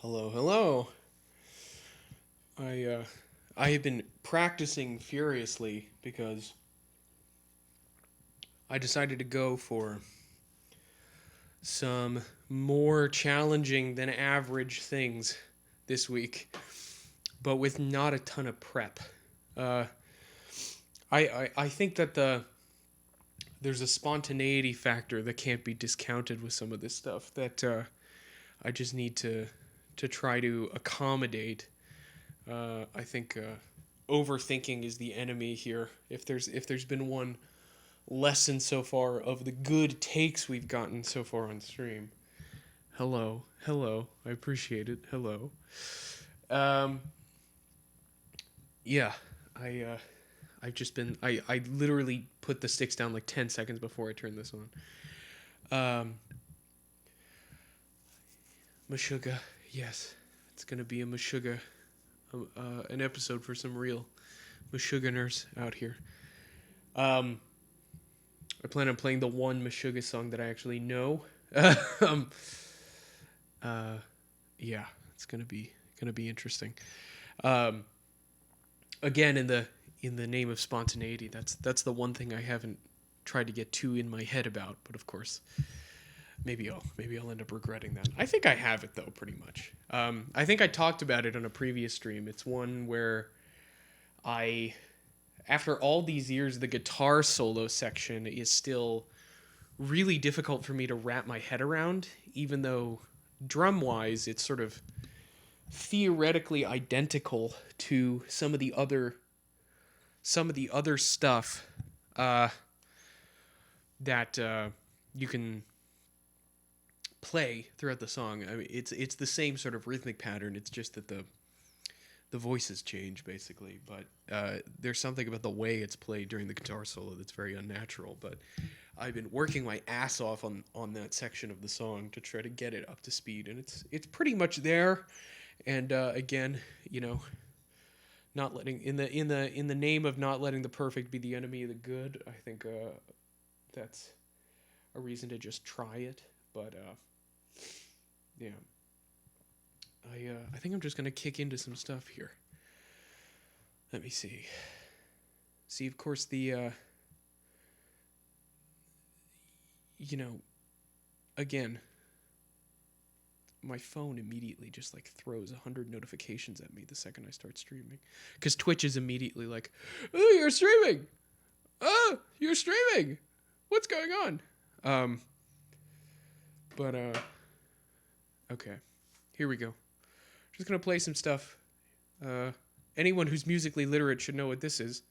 Hello, hello. I have been practicing furiously because I decided to go for some more challenging than average things this week, but with not a ton of prep. Uh, I think that there's a spontaneity factor that can't be discounted with some of this stuff that I just need to try to accommodate. I think overthinking is the enemy here. If there's been one lesson so far of the good takes we've gotten so far on stream. Hello, hello. I appreciate it. Hello. Um, yeah, I've just been I literally put the sticks down like 10 seconds before I turned this on. Meshuggah, yes, it's gonna be a Meshuggah, an episode for some real Meshuggahers out here. Um, I plan on playing the one Meshuggah song that I actually know. um, uh, yeah, it's gonna be interesting. Um, Again, in the name of spontaneity, that's the one thing I haven't tried to get too in my head about. But of course, maybe I'll end up regretting that. I think I have it though, pretty much. I think I talked about it on a previous stream. It's one where I, after all these years, the guitar solo section is still really difficult for me to wrap my head around, even though drum wise it's sort of theoretically identical to some of the other stuff uh, that you can play throughout the song. I mean, it's the same sort of rhythmic pattern. It's just that the voices change basically, but there's something about the way it's played during the guitar solo that's very unnatural. But I've been working my ass off on that section of the song to try to get it up to speed, and it's pretty much there. And again, not letting in the name of not letting the perfect be the enemy of the good. I think that's a reason to just try it. But yeah, I think I'm just gonna kick into some stuff here. Let me see. See, of course, again, my phone immediately just like throws 100 notifications at me the second I start streaming, because Twitch is immediately like, "Oh, you're streaming! Oh, you're streaming! What's going on?" But okay, here we go. Just gonna play some stuff. Anyone who's musically literate should know what this is.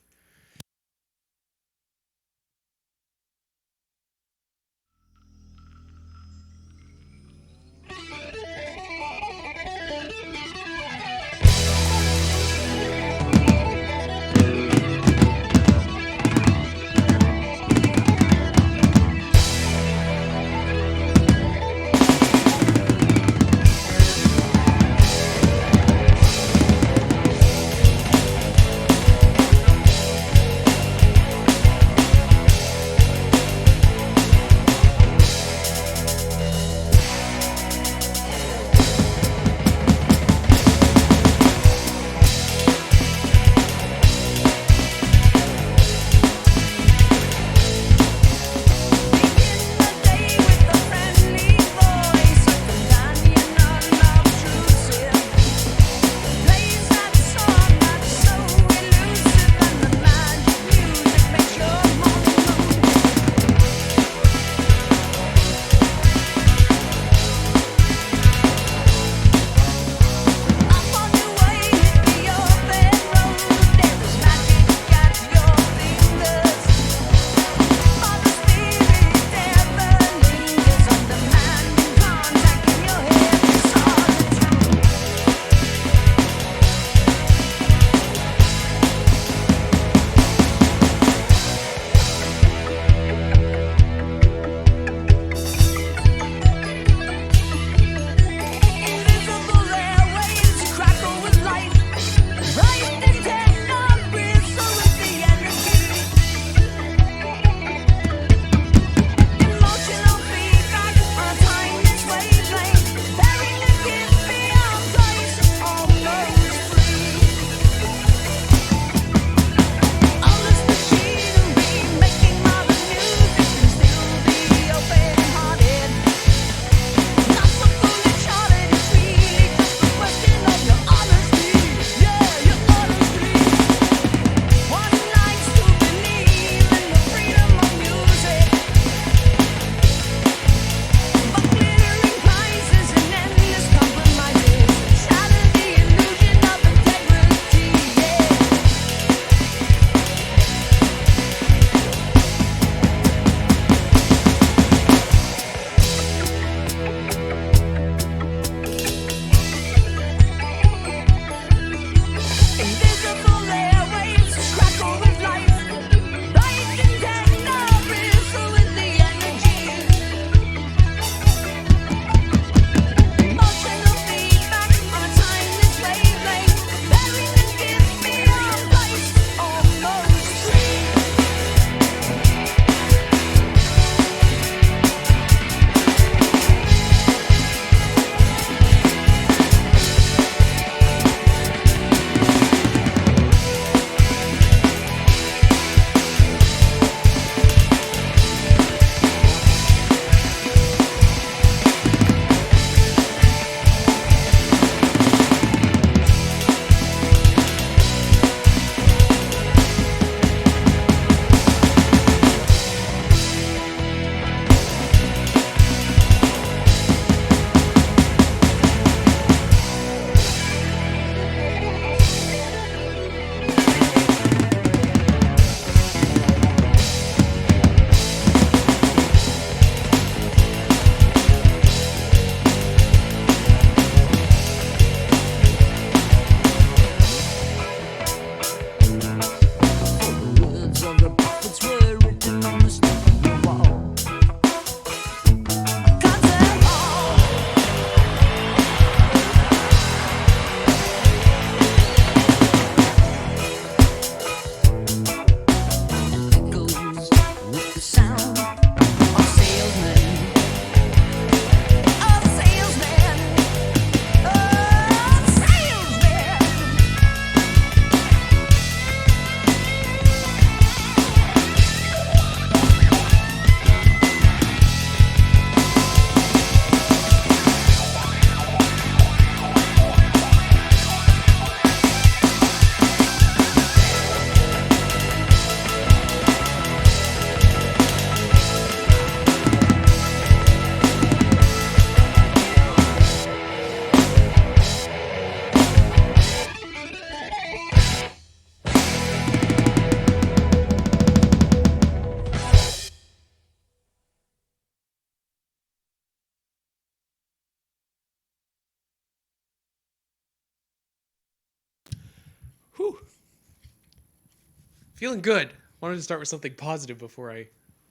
Feeling good. Wanted to start with something positive before I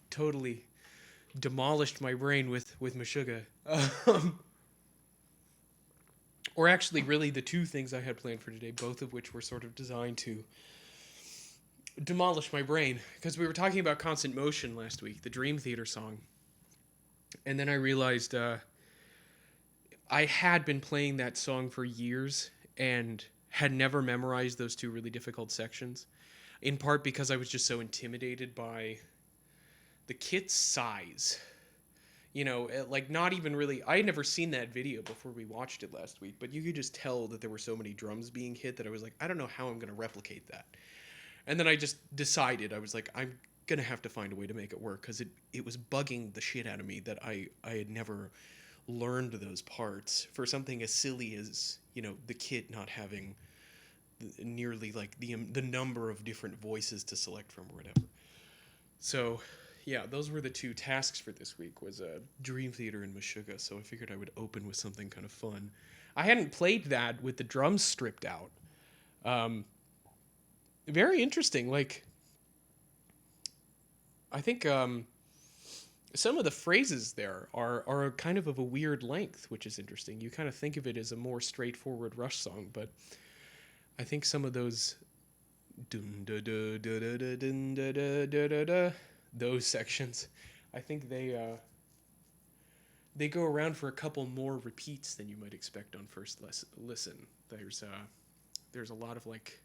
totally demolished my brain with Meshuggah. Um, or actually, really, the two things I had planned for today, both of which were sort of designed to demolish my brain. Because we were talking about Constant Motion last week, the Dream Theater song. And then I realized I had been playing that song for years and had never memorized those two really difficult sections. In part because I was just so intimidated by the kit's size. You know, like not even really. I had never seen that video before we watched it last week, but you could just tell that there were so many drums being hit that I was like, I don't know how I'm going to replicate that. And then I just decided, I was like, I'm going to have to find a way to make it work because it was bugging the shit out of me that I had never learned those parts for something as silly as, you know, the kit not having nearly like the number of different voices to select from or whatever. So, yeah, those were the two tasks for this week, was Dream Theater and Meshuggah, so I figured I would open with something kind of fun. I hadn't played that with the drums stripped out. Very interesting. Like, I think some of the phrases there are kind of a weird length, which is interesting. You kind of think of it as a more straightforward Rush song, but I think some of those those sections, I think they go around for a couple more repeats than you might expect on first listen. There's a lot of like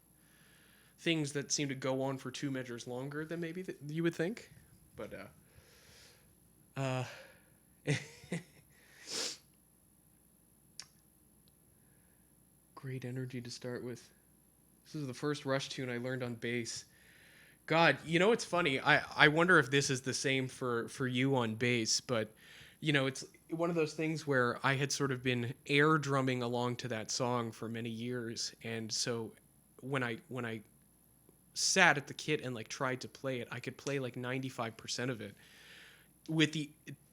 things that seem to go on for 2 measures longer than maybe you would think, but great energy to start with. This is the first Rush tune I learned on bass. God, you know, it's funny. I wonder if this is the same for you on bass, but you know, it's one of those things where I had sort of been air drumming along to that song for many years, and so when I sat at the kit and like tried to play it, I could play like 95% of it with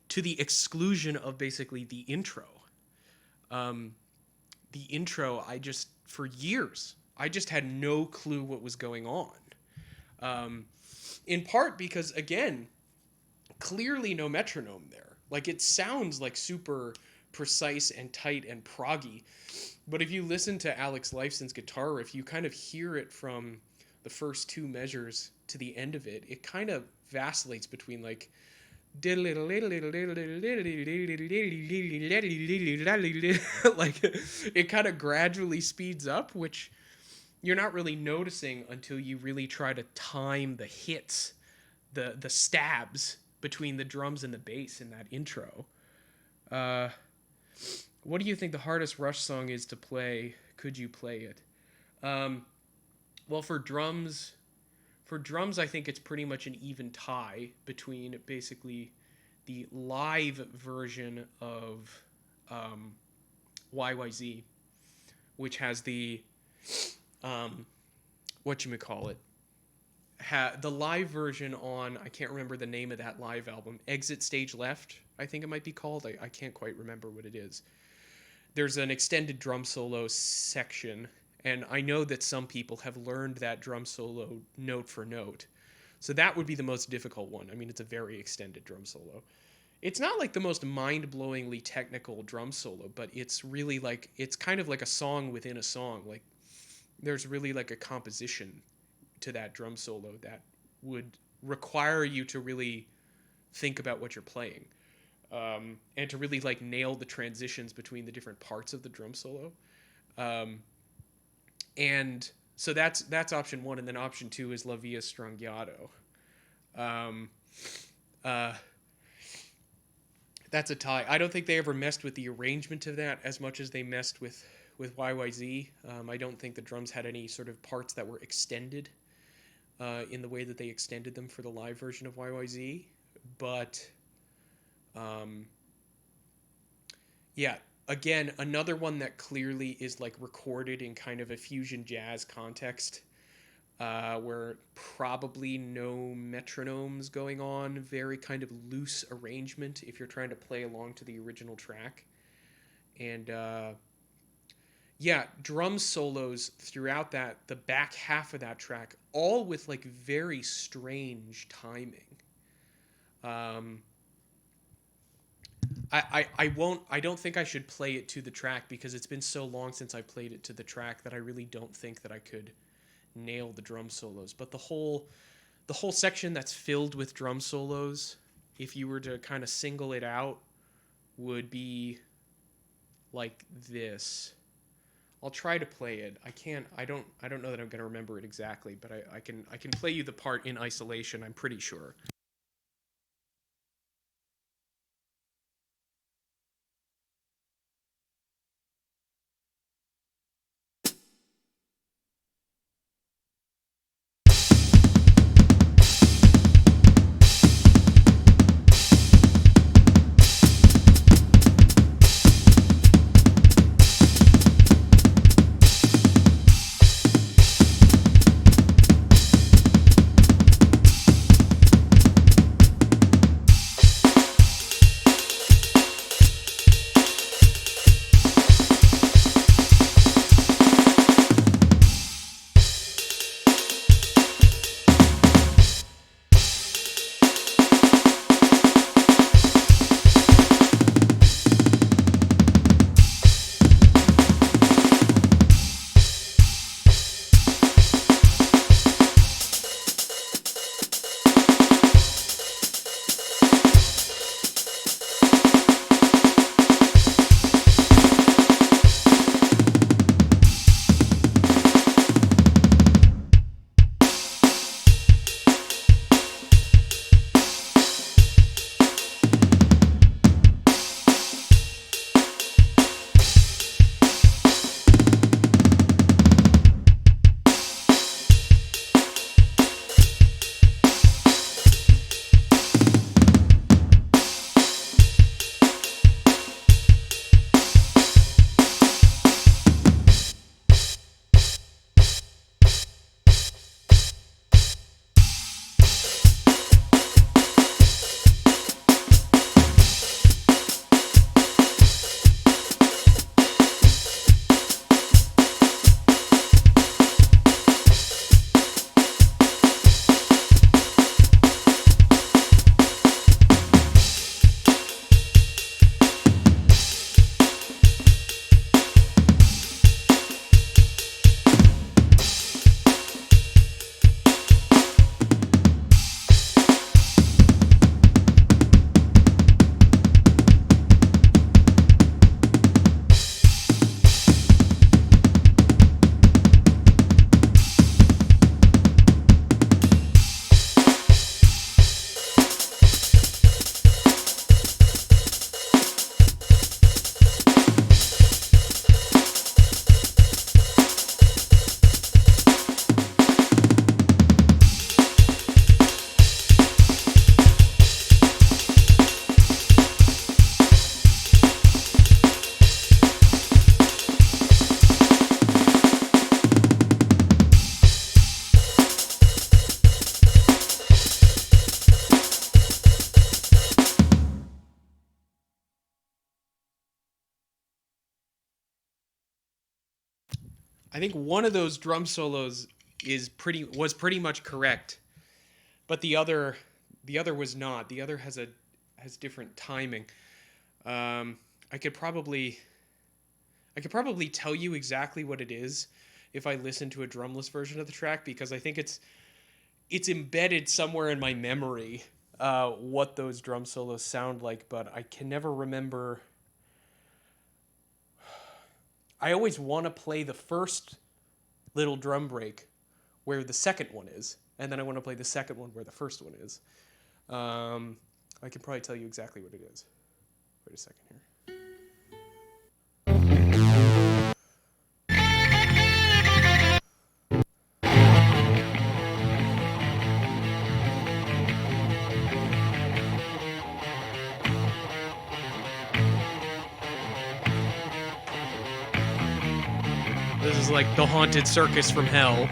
to the exclusion of basically the intro. The intro, for years, I just had no clue what was going on. In part because, again, clearly no metronome there. Like, it sounds like super precise and tight and proggy. But if you listen to Alex Lifeson's guitar riff, you kind of hear it from the first 2 measures to the end of it. It kind of vacillates between, like, like it kind of gradually speeds up, which you're not really noticing until you really try to time the hits, the stabs between the drums and the bass in that intro. What do you think the hardest Rush song is to play? Could you play it? Well, for drums, I think it's pretty much an even tie between basically the live version of YYZ, which has the whatchamacallit, the live version on, I can't remember the name of that live album, Exit Stage Left, I think it might be called. I can't quite remember what it is. There's an extended drum solo section, and I know that some people have learned that drum solo note for note. So that would be the most difficult one. I mean, it's a very extended drum solo. It's not like the most mind-blowingly technical drum solo, but it's really like, it's kind of like a song within a song. Like, there's really like a composition to that drum solo that would require you to really think about what you're playing, and to really like nail the transitions between the different parts of the drum solo. And so that's option 1, and then option 2 is La Via Strangiato. That's a tie. I don't think they ever messed with the arrangement of that as much as they messed with YYZ. I don't think the drums had any sort of parts that were extended in the way that they extended them for the live version of YYZ. But, yeah, again, another one that clearly is like recorded in kind of a fusion jazz context, where probably no metronomes going on, very kind of loose arrangement if you're trying to play along to the original track. And Yeah, drum solos throughout the back half of that track, all with like very strange timing. Um, I won't. I don't think I should play it to the track because it's been so long since I played it to the track that I really don't think that I could nail the drum solos. But the whole section that's filled with drum solos, if you were to kind of single it out, would be like this. I'll try to play it. I can't. I don't know that I'm going to remember it exactly, but I can play you the part in isolation. I'm pretty sure. I think one of those drum solos was pretty much correct, but the other was not. The other has different timing. Um, I could probably I could probably tell you exactly what it is if I listen to a drumless version of the track because I think it's embedded somewhere in my memory what those drum solos sound like, but I can never remember. I always want to play the first little drum break where the second one is, and then I want to play the second one where the first one is. Um, I can probably tell you exactly what it is. Wait a second here. This is like the haunted circus from hell.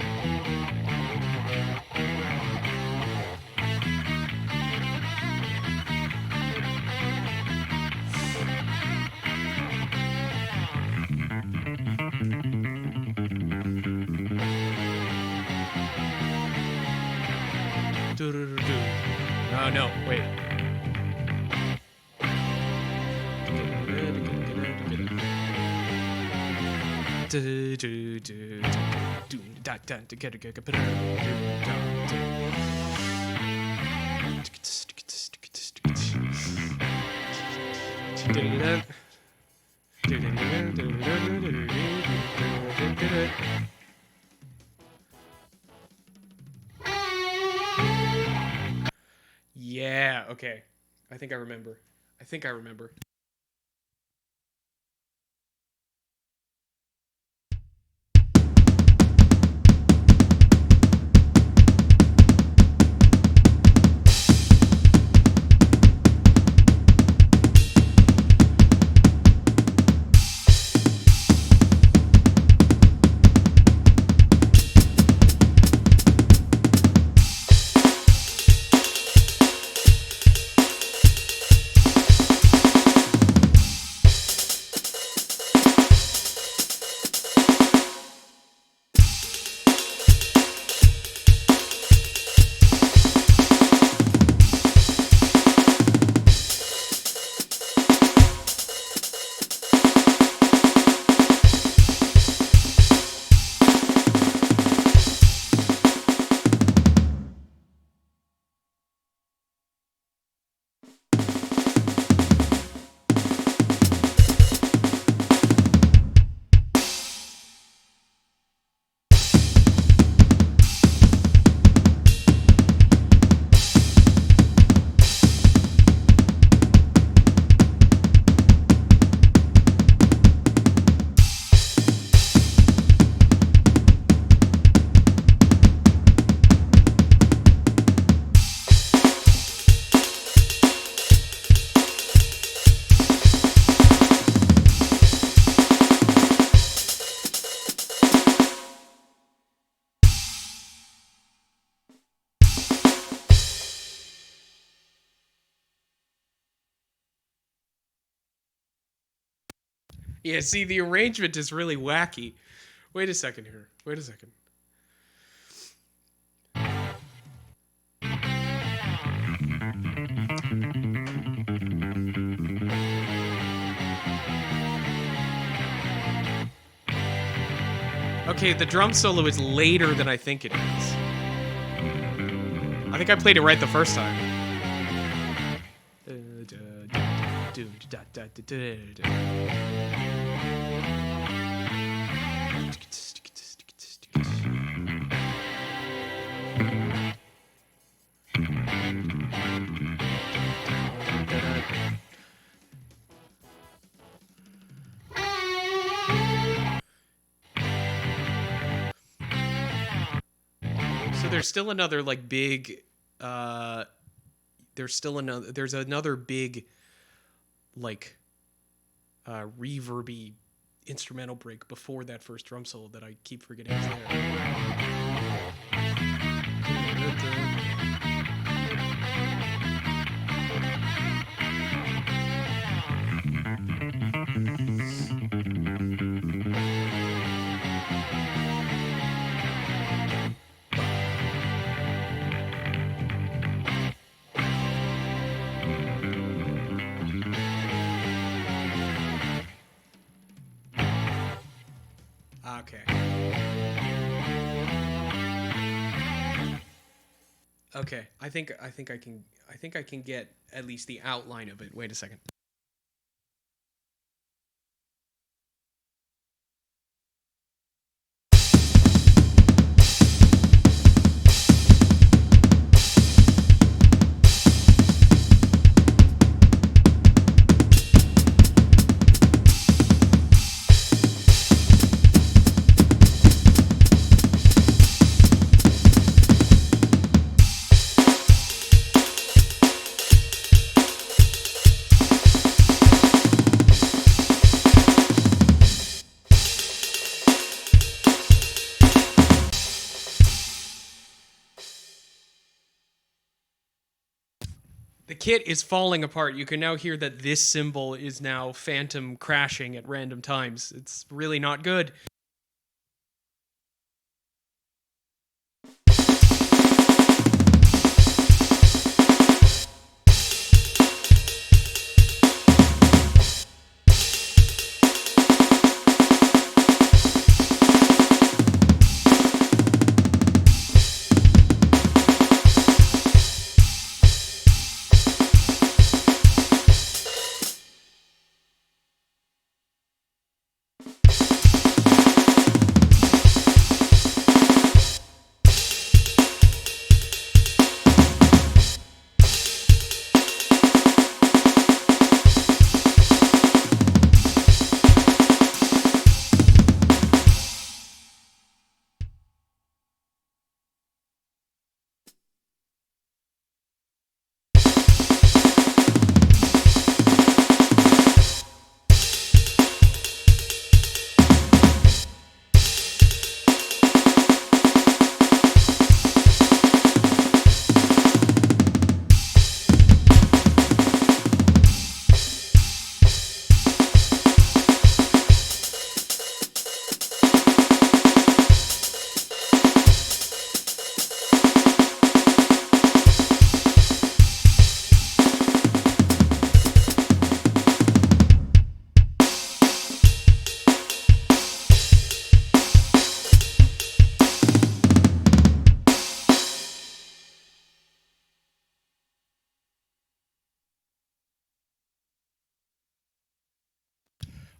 No, wait. Yeah, okay. I think I remember. Yeah, see, the arrangement is really wacky. Wait a second here. Okay, the drum solo is later than I think it is. I think I played it right the first time. So there's still another like big there's another big like reverby instrumental break before that first drum solo that I keep forgetting is there. Okay, I think I can get at least the outline of it. Wait a second. The kit is falling apart. You can now hear that this cymbal is now phantom crashing at random times. It's really not good.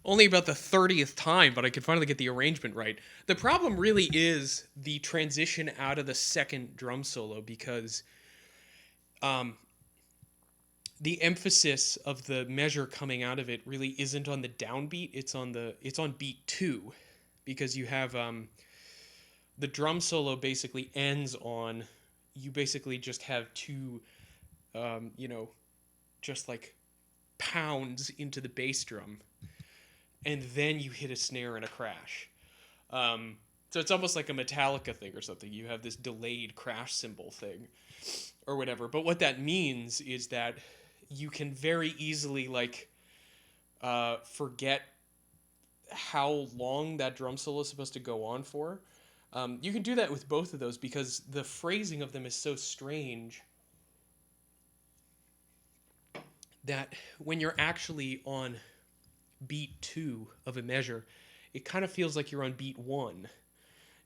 only about the 30th time, but I could finally get the arrangement right. The problem really is the transition out of the second drum solo, because the emphasis of the measure coming out of it really isn't on the downbeat. It's on beat 2, because you have the drum solo basically ends on, you basically just have two just like pounds into the bass drum, and then you hit a snare and a crash. So it's almost like a Metallica thing or something. You have this delayed crash cymbal thing or whatever. But what that means is that you can very easily forget how long that drum solo is supposed to go on for. You can do that with both of those because the phrasing of them is so strange that when you're actually on beat 2 of a measure, it kind of feels like you're on beat 1.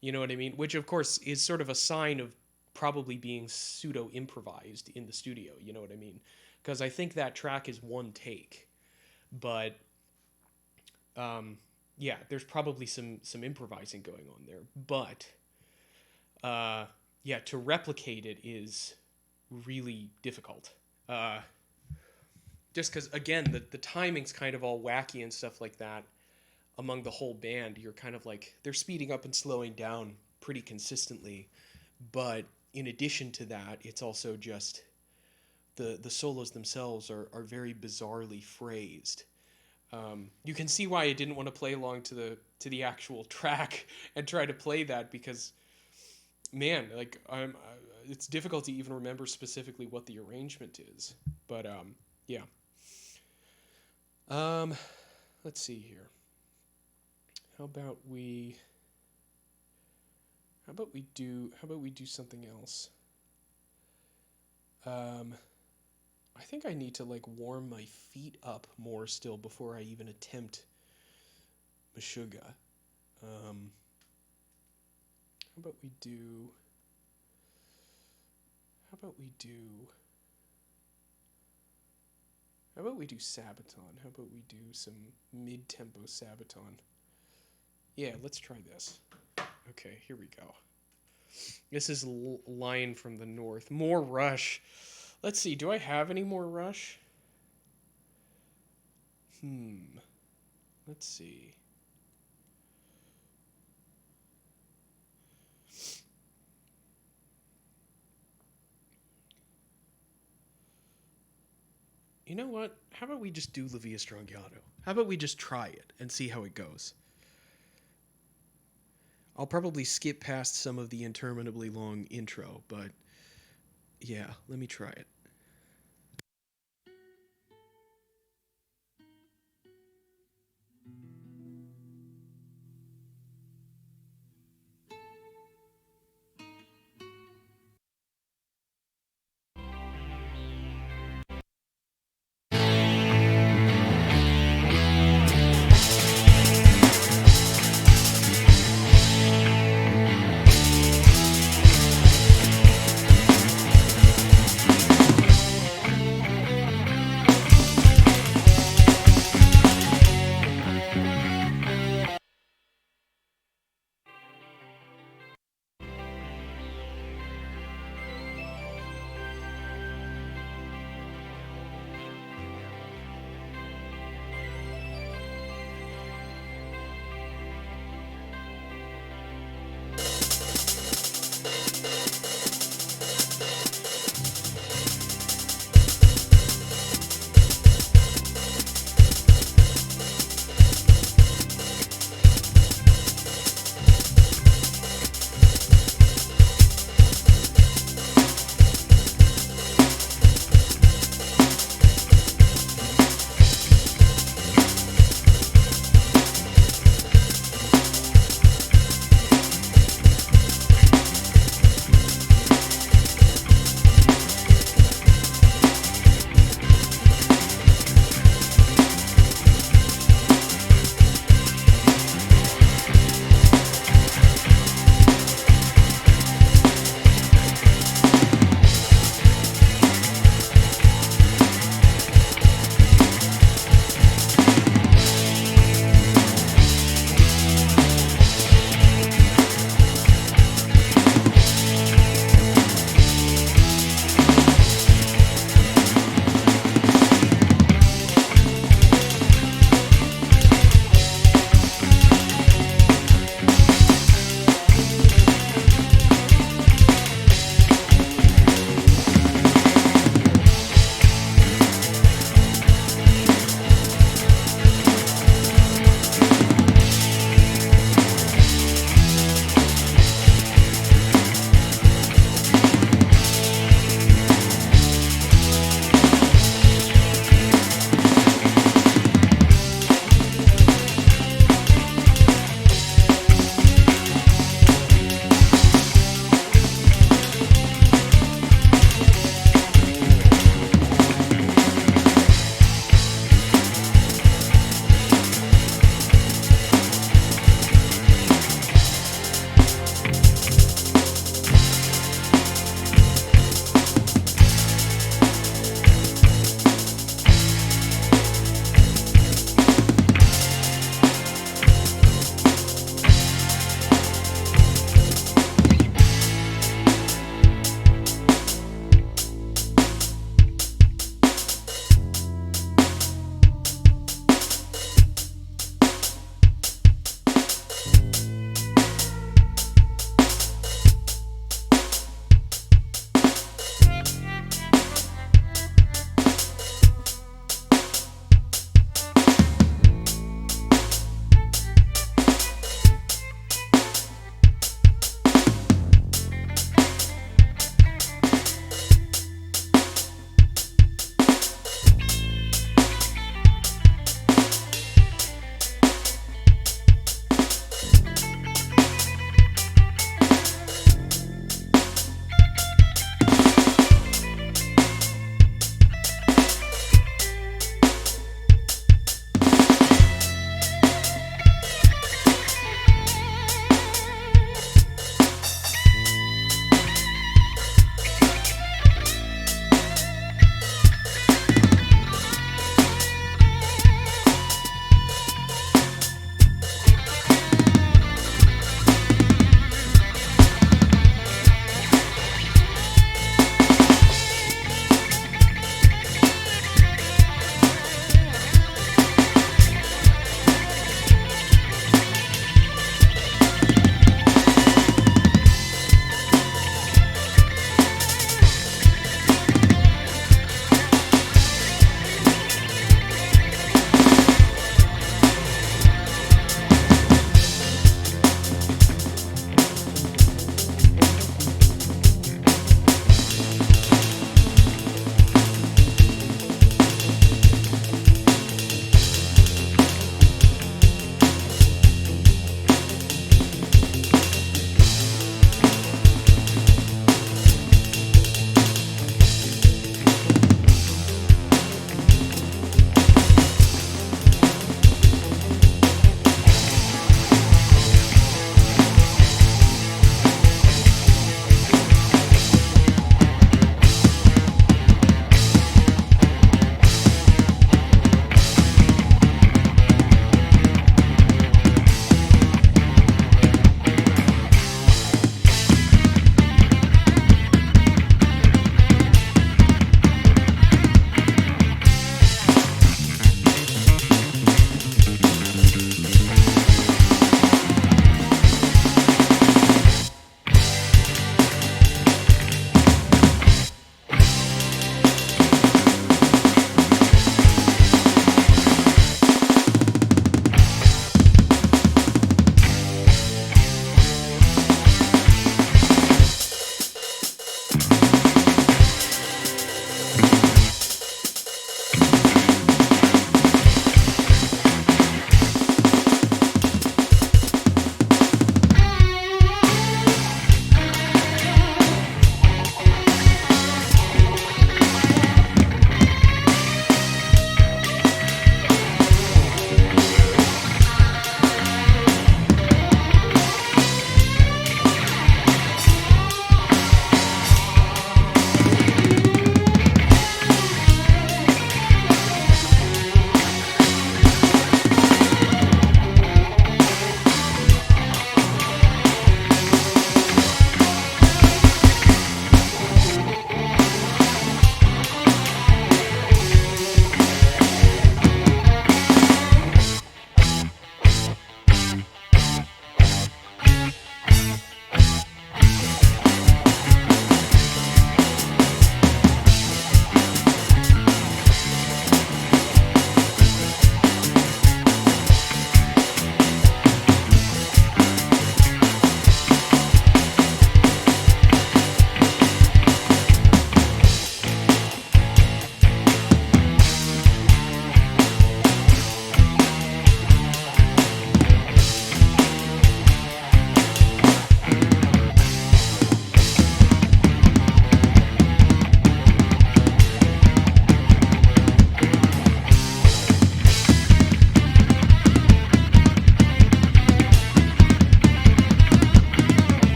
You know what I mean? Which, of course, is sort of a sign of probably being pseudo-improvised in the studio. You know what I mean? Because I think that track is one take. But, yeah, there's probably some improvising going on there. But, yeah, to replicate it is really difficult. Just because, again, the timing's kind of all wacky and stuff like that among the whole band. You're kind of like, they're speeding up and slowing down pretty consistently. But in addition to that, it's also just the solos themselves are very bizarrely phrased. You can see why I didn't want to play along to the actual track and try to play that, because, man, like it's difficult to even remember specifically what the arrangement is. But yeah. Let's see here. How about we do something else? I think I need to warm my feet up more still before I even attempt Meshuggah. How about we do Sabaton? How about we do some mid-tempo Sabaton? Yeah, let's try this. Okay, here we go. This is Lion from the North. More Rush. Let's see, do I have any more Rush? Let's see. You know what? How about we just do La Via Strangiato? How about we just try it and see how it goes? I'll probably skip past some of the interminably long intro, but yeah, let me try it.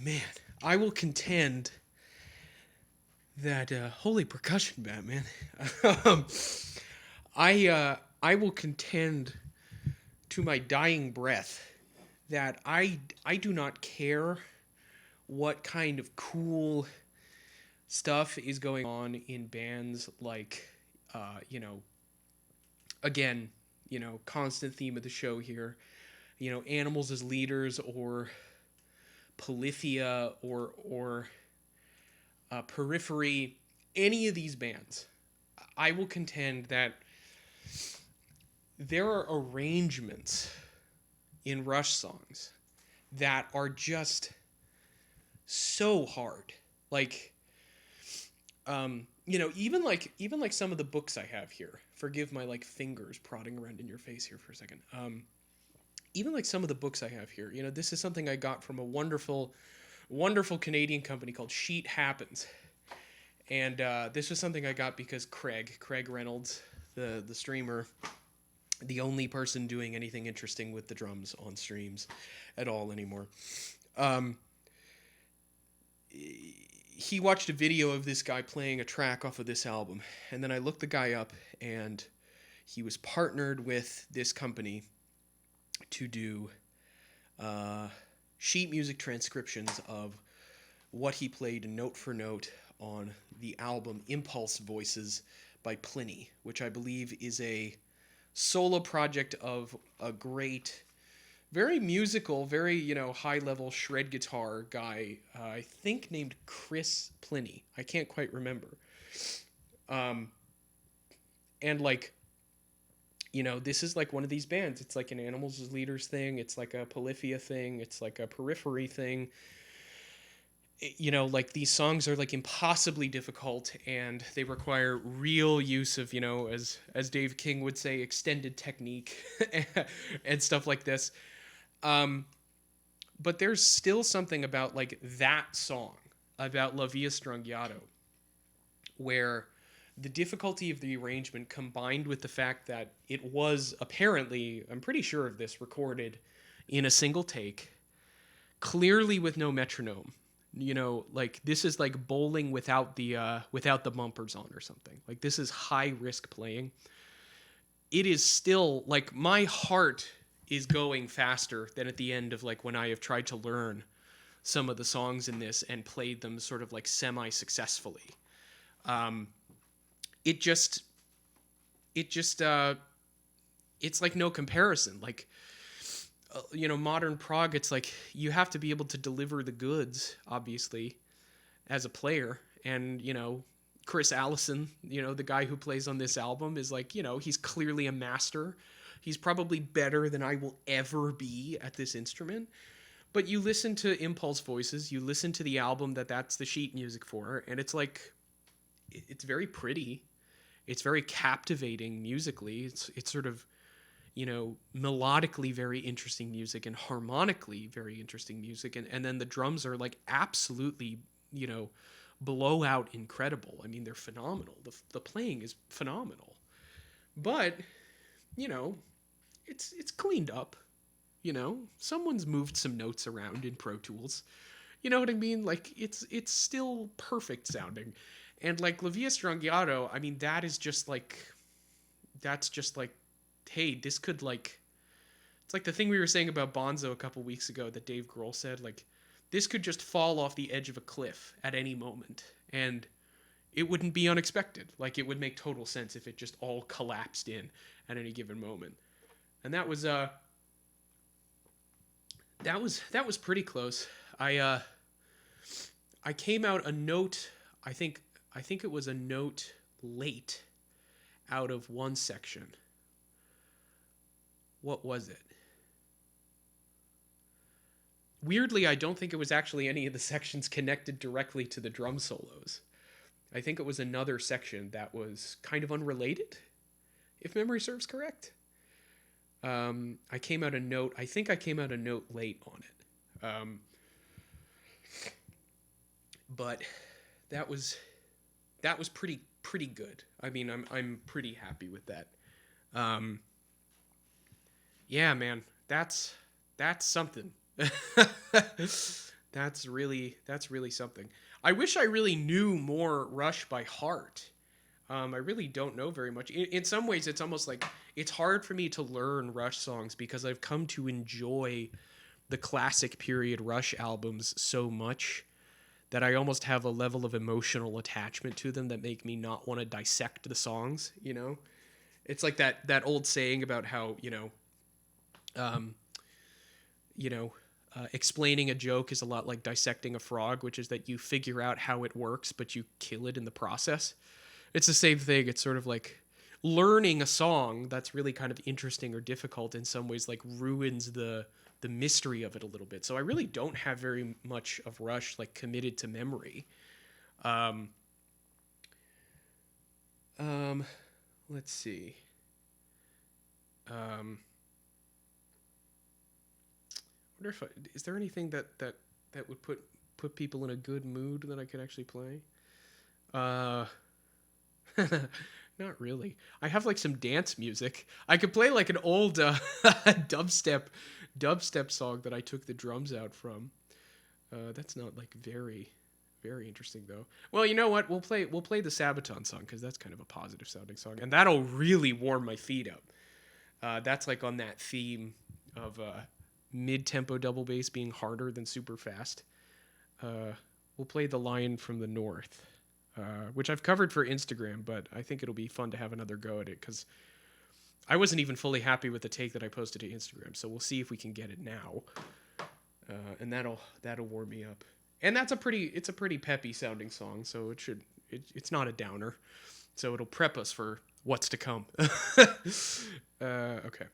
man, I will contend that holy percussion, Batman. um, I will contend to my dying breath that I do not care what kind of cool stuff is going on in bands like again, constant theme of the show here, animals as leaders, or Polyphia, or Periphery, any of these bands. I will contend that there are arrangements in Rush songs that are just so hard. Like, even like some of the books I have here. Forgive my like fingers prodding around in your face here for a second. Even like some of the books I have here, this is something I got from a wonderful, wonderful Canadian company called Sheet Happens, and this was something I got because Craig Reynolds, the streamer, the only person doing anything interesting with the drums on streams at all anymore. He watched a video of this guy playing a track off of this album, and then I looked the guy up, and he was partnered with this company to do sheet music transcriptions of what he played note for note on the album Impulse Voices by Pliny, which I believe is a solo project of a great, very musical, very, high-level shred guitar guy, I think named Chris Pliny. I can't quite remember. And, like, this is like one of these bands. It's like an Animals as Leaders thing. It's like a Polyphia thing. It's like a Periphery thing. Like these songs are like impossibly difficult, and they require real use of, as Dave King would say, extended technique and stuff like this. But there's still something about like that song, about La Via Strangiato, where the difficulty of the arrangement combined with the fact that it was apparently, I'm pretty sure of this, recorded in a single take, clearly with no metronome. Like this is like bowling without the bumpers on or something. Like this is high risk playing. It is still like my heart is going faster than at the end of like when I have tried to learn some of the songs in this and played them sort of like semi-successfully. It's like no comparison. Like, modern prog, it's like you have to be able to deliver the goods, obviously, as a player. And, Chris Allison, the guy who plays on this album is like, he's clearly a master. He's probably better than I will ever be at this instrument. But you listen to Impulse Voices, you listen to the album that's the sheet music for, and it's like, it's very pretty. It's very captivating musically. It's sort of, melodically very interesting music and harmonically very interesting music. And then the drums are like absolutely, blowout incredible. I mean, they're phenomenal. The playing is phenomenal. But, it's cleaned up. Someone's moved some notes around in Pro Tools. You know what I mean? Like, it's still perfect sounding. And like La Via Strangiato, I mean, that's just like, hey, this could like, it's like the thing we were saying about Bonzo a couple weeks ago that Dave Grohl said, like, this could just fall off the edge of a cliff at any moment, and it wouldn't be unexpected. Like, it would make total sense if it just all collapsed in at any given moment. And that was pretty close. I came out a note, I think it was a note late out of one section. What was it? Weirdly, I don't think it was actually any of the sections connected directly to the drum solos. I think it was another section that was kind of unrelated, if memory serves correct. I came out a note late on it. But that was pretty good. I mean, I'm pretty happy with that. Yeah, man, that's something. That's really something. I wish I really knew more Rush by heart. I really don't know very much. In some ways, it's almost like it's hard for me to learn Rush songs because I've come to enjoy the classic period Rush albums so much that I almost have a level of emotional attachment to them that make me not want to dissect the songs. It's like that old saying about how um, you know, explaining a joke is a lot like dissecting a frog, which is that you figure out how it works, but you kill it in the process. It's the same thing. It's sort of like learning a song that's really kind of interesting or difficult in some ways, like ruins the mystery of it a little bit. So I really don't have very much of Rush like committed to memory. Um, um, let's see. Um, wonder if is there anything that would put people in a good mood that I could actually play? Uh, Not really. I have like some dance music. I could play like an old dubstep song that I took the drums out from. That's not like very interesting though. Well, you know what? We'll play the Sabaton song because that's kind of a positive sounding song, and that'll really warm my feet up. That's like on that theme of mid tempo double bass being harder than super fast. We'll play The Lion from the North, which I've covered for Instagram, but I think it'll be fun to have another go at it because I wasn't even fully happy with the take that I posted to Instagram. So we'll see if we can get it now, and that'll warm me up. And it's a pretty peppy sounding song, so it's not a downer, so it'll prep us for what's to come. Okay.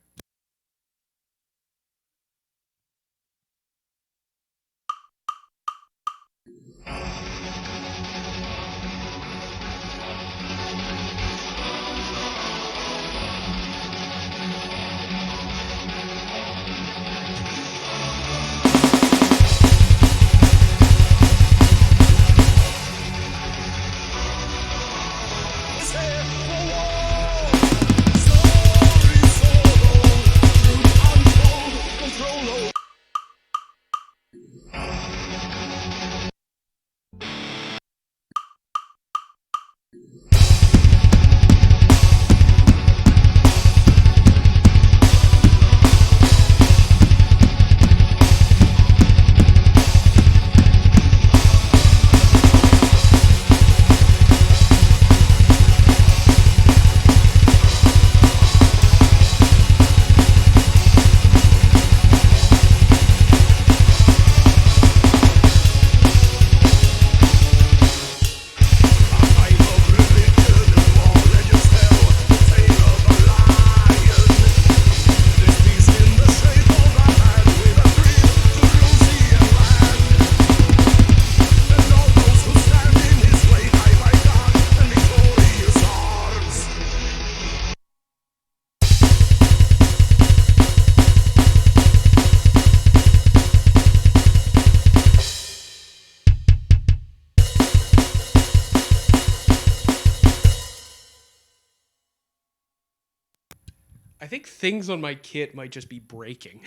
I think things on my kit might just be breaking.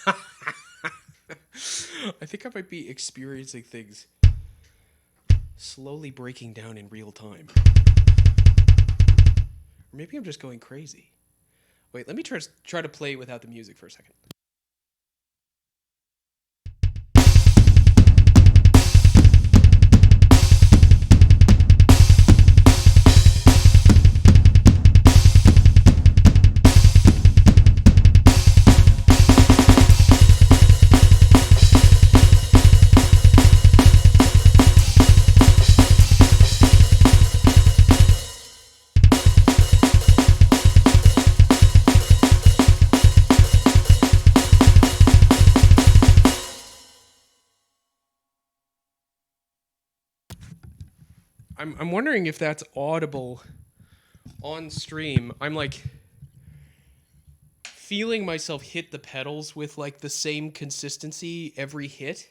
I think I might be experiencing things slowly breaking down in real time. Or maybe I'm just going crazy. Wait, let me try to play without the music for a second. I'm wondering if that's audible on stream. I'm like feeling myself hit the pedals with like the same consistency every hit,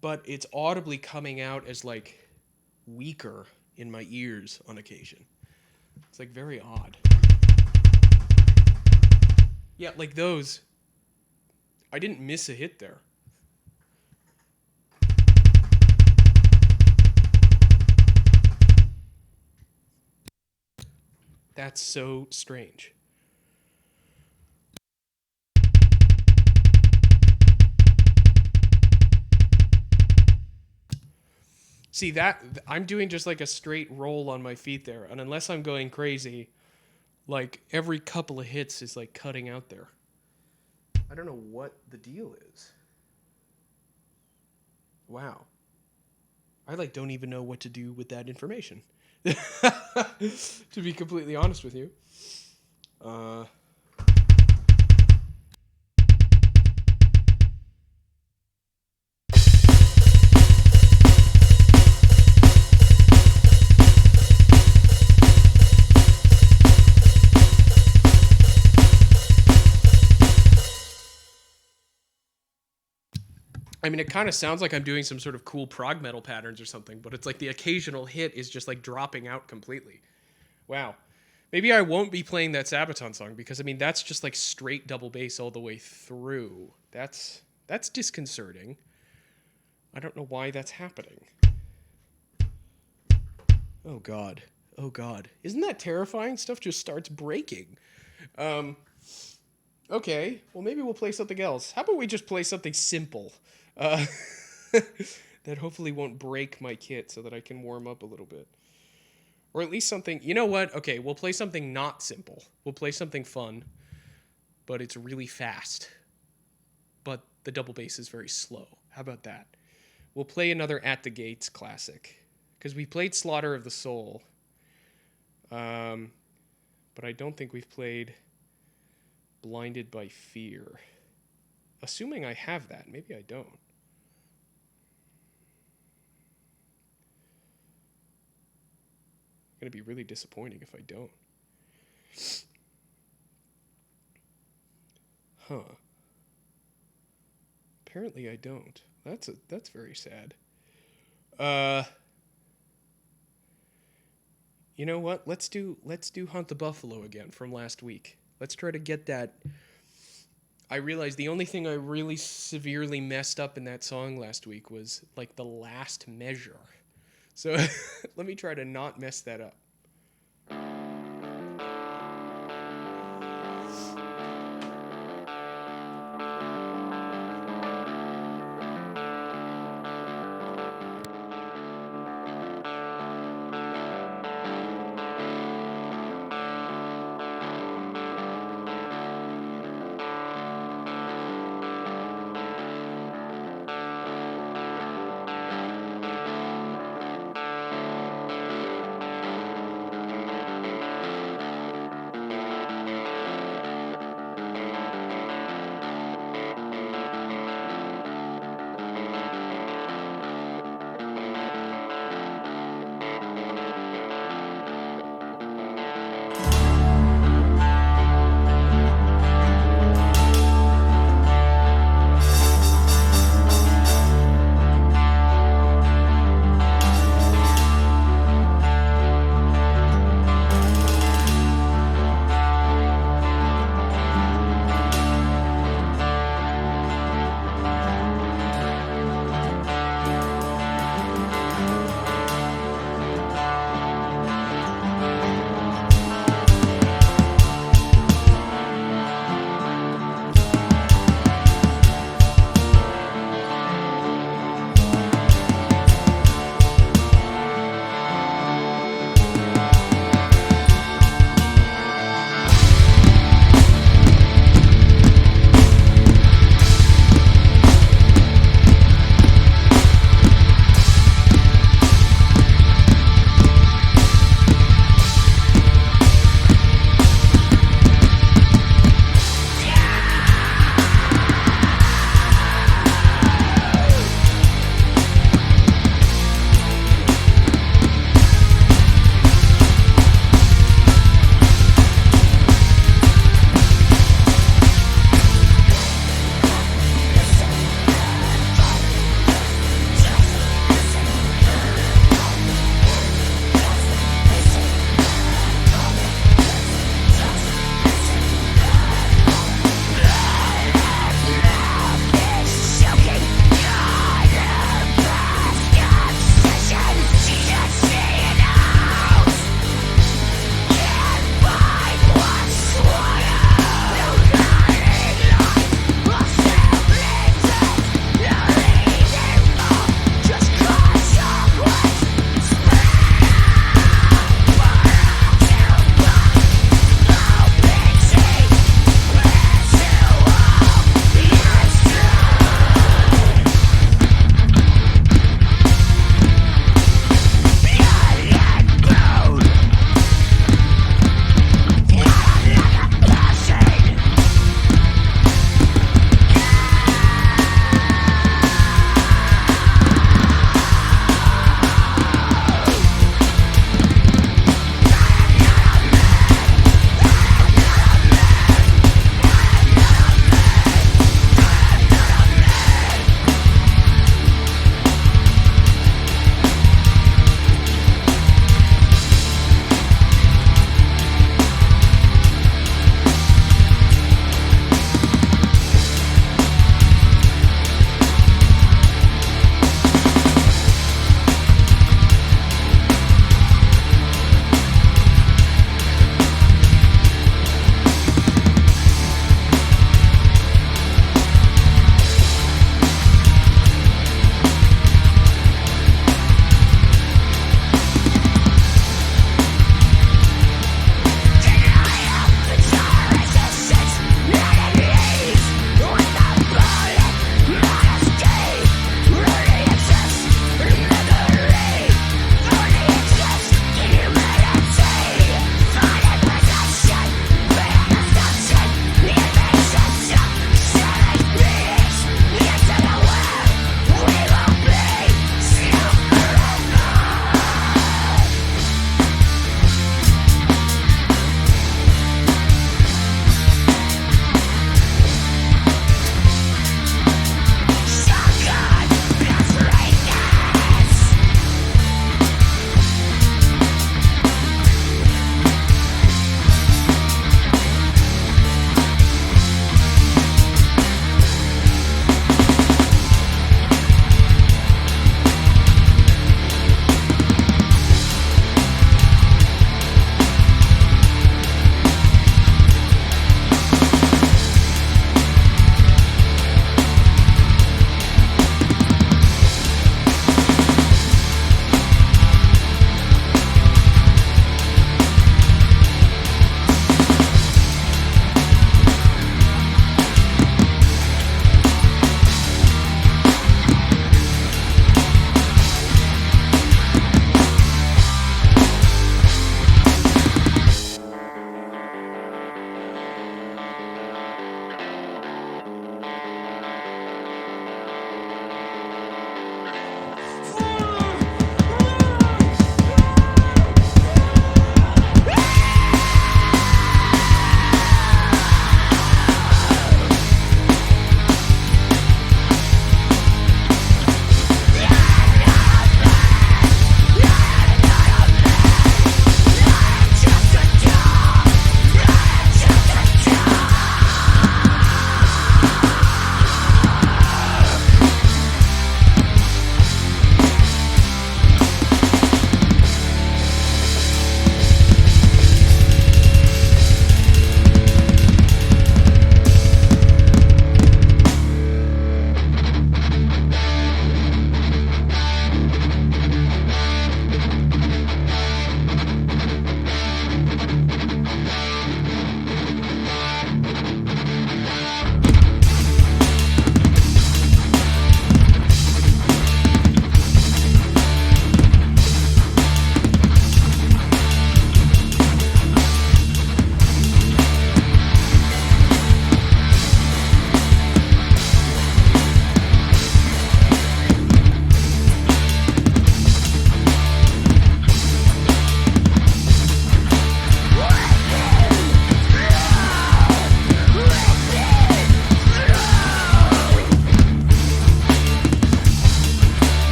but it's audibly coming out as like weaker in my ears on occasion. It's like very odd. Yeah, like those. I didn't miss a hit there. That's so strange. See that I'm doing just like a straight roll on my feet there, and unless I'm going crazy, like every couple of hits is like cutting out there. I don't know what the deal is. Wow. I like don't even know what to do with that information. To be completely honest with you. Uh I mean, it kind of sounds like I'm doing some sort of cool prog metal patterns or something, but it's like the occasional hit is just like dropping out completely. Wow. Maybe I won't be playing that Sabaton song because I mean that's just like straight double bass all the way through. That's disconcerting. I don't know why that's happening. Oh god. Oh god. Isn't that terrifying? Stuff just starts breaking. Um okay, well maybe we'll play something else. How about we just play something simple? Uh that hopefully won't break my kit so that I can warm up a little bit. Or at least something, you know what? Okay, we'll play something not simple. We'll play something fun, but it's really fast. But the double bass is very slow. How about that? We'll play another At the Gates classic. Because we played Slaughter of the Soul. But I don't think we've played Blinded by Fear. Assuming I have that. Maybe I don't. It's going to be really disappointing if I don't. Huh. Apparently I don't. That's very sad. Uh You know what? Let's do Hunt the Buffalo again from last week. Let's try to get that. I realized the only thing I really severely messed up in that song last week was like the last measure. So let me try to not mess that up.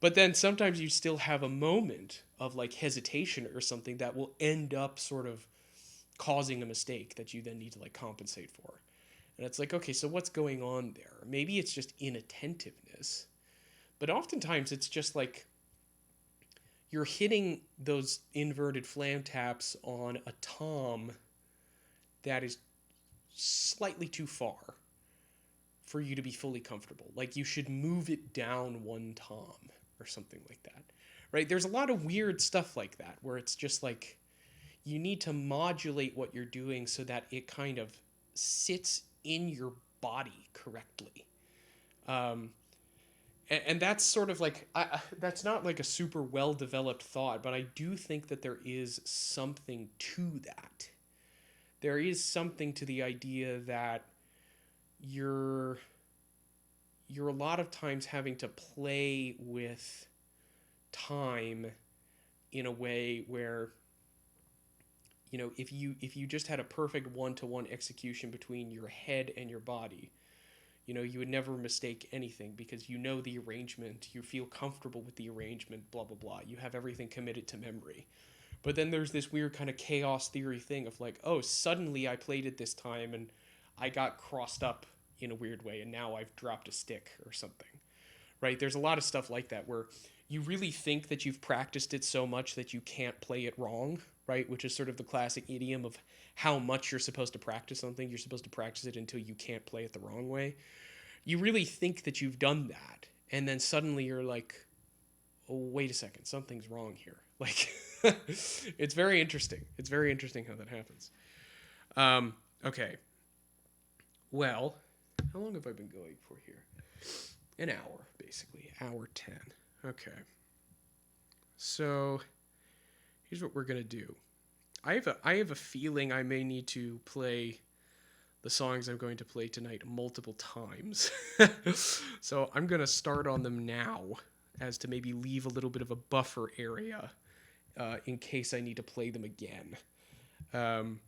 But then sometimes you still have a moment of like hesitation or something that will end up sort of causing a mistake that you then need to like compensate for. And it's like, okay, so what's going on there? Maybe it's just inattentiveness. But oftentimes it's just like you're hitting those inverted flam taps on a tom that is slightly too far for you to be fully comfortable. Like you should move it down one tom or something like that. Right? There's a lot of weird stuff like that where it's just like you need to modulate what you're doing so that it kind of sits in your body correctly. Um, and that's sort of like that's not like a super well developed thought, but I do think that there is something to that. There is something to the idea that you're a lot of times having to play with time in a way where, you know, if you just had a perfect one-to-one execution between your head and your body, you know, you would never mistake anything because you know the arrangement, you feel comfortable with the arrangement, blah blah blah, you have everything committed to memory. But then there's this weird kind of chaos theory thing of like, oh, suddenly I played it this time and I got crossed up in a weird way and now I've dropped a stick or something. Right? There's a lot of stuff like that where you really think that you've practiced it so much that you can't play it wrong, right? Which is sort of the classic idiom of how much you're supposed to practice something. You're supposed to practice it until you can't play it the wrong way. You really think that you've done that, and then suddenly you're like, oh, wait a second, something's wrong here. Like, it's very interesting. It's very interesting how that happens. Okay. Well, how long have I been going for here? An hour, basically. Hour 10. Okay. So, here's what we're going to do. I have a feeling I may need to play the songs I'm going to play tonight multiple times. So I'm going to start on them now as to maybe leave a little bit of a buffer area in case I need to play them again. I'm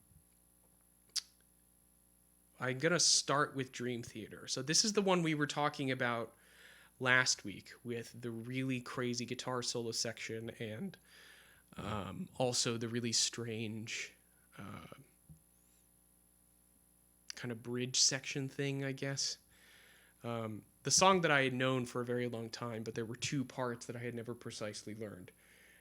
going to start with Dream Theater. So this is the one we were talking about last week with the really crazy guitar solo section and also the really strange kind of bridge section thing, I guess. The song that I had known for a very long time, but there were two parts that I had never precisely learned.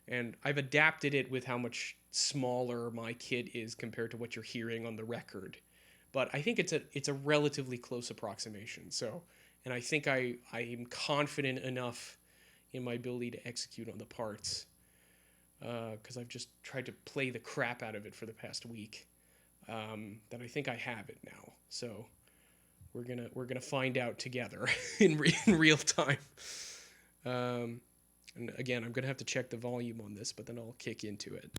And I've adapted it with how much smaller my kit is compared to what you're hearing on the record. But I think it's a relatively close approximation. So, and I think I am confident enough in my ability to execute on the parts because I've just tried to play the crap out of it for the past week. That I think I have it now. So we're gonna find out together in real time. And again, I'm gonna have to check the volume on this, but then I'll kick into it.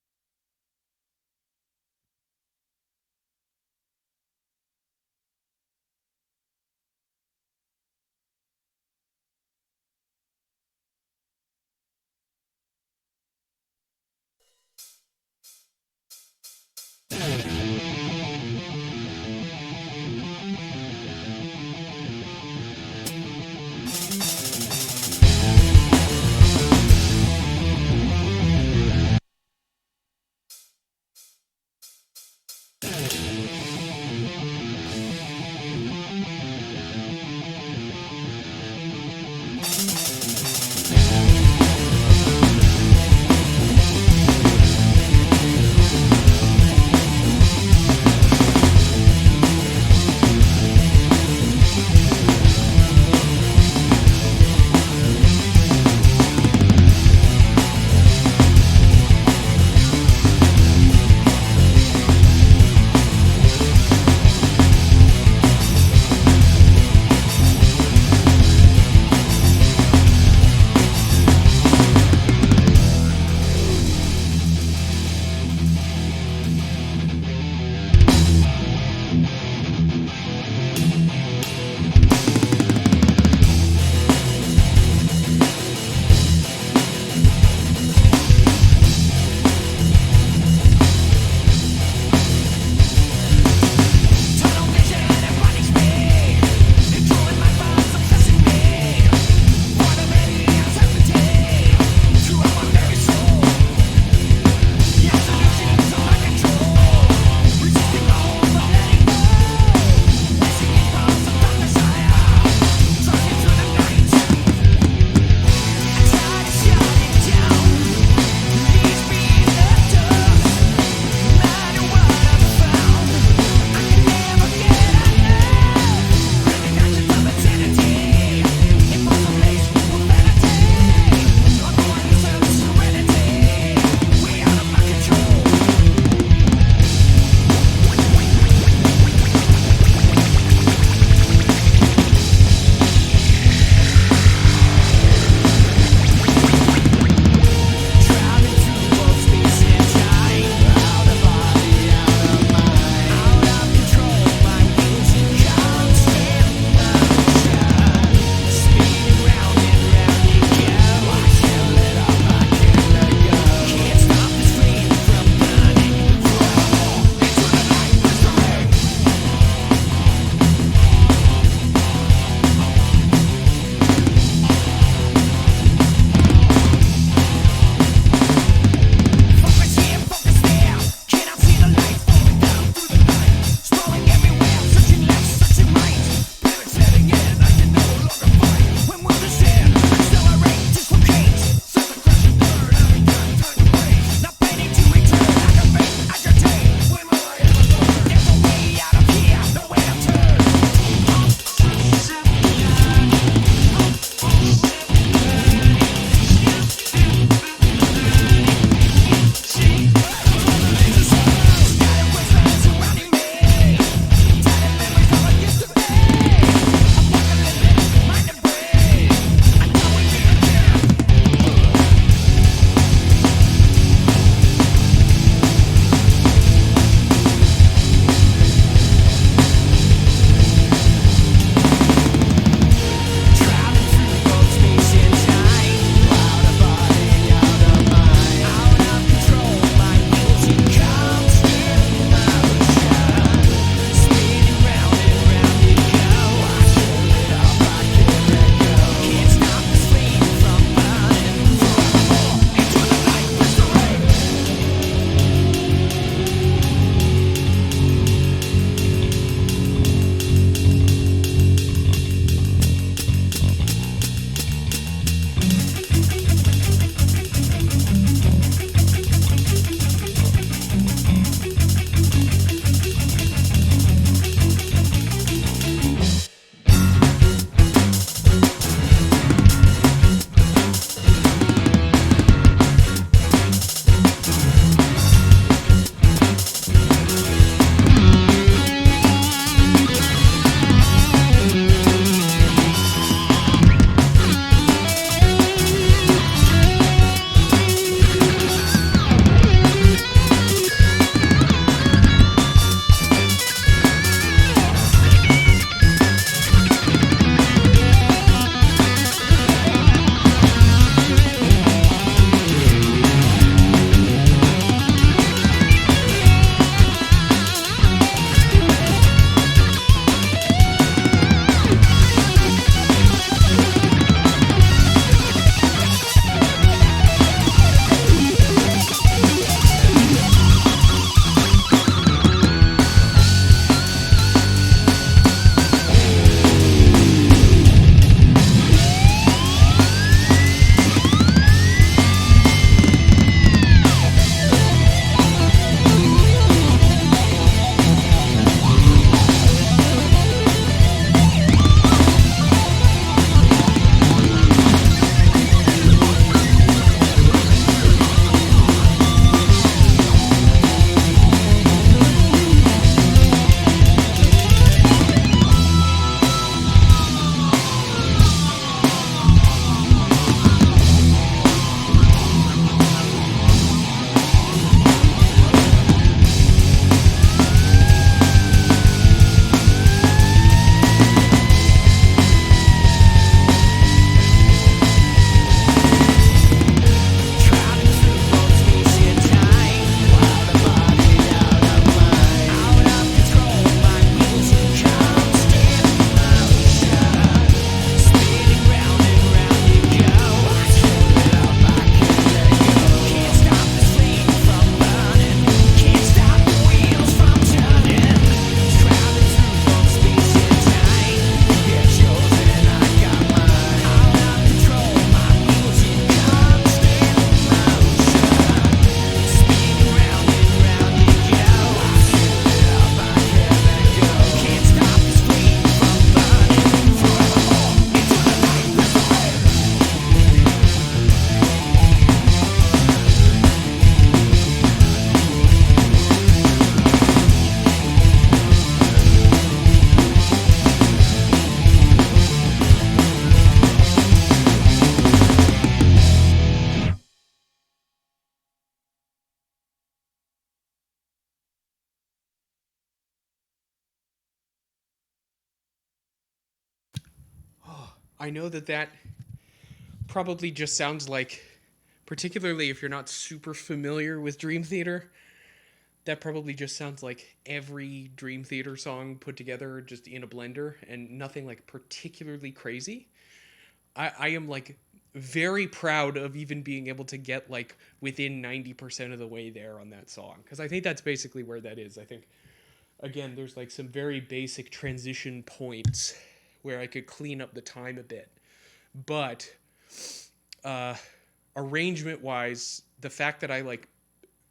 I know that probably just sounds like, particularly if you're not super familiar with Dream Theater, that probably just sounds like every Dream Theater song put together just in a blender and nothing like particularly crazy. I am like very proud of even being able to get like within 90% of the way there on that song, because I think that's basically where that is. I think, again, there's like some very basic transition points where I could clean up the time a bit, but arrangement wise, the fact that I like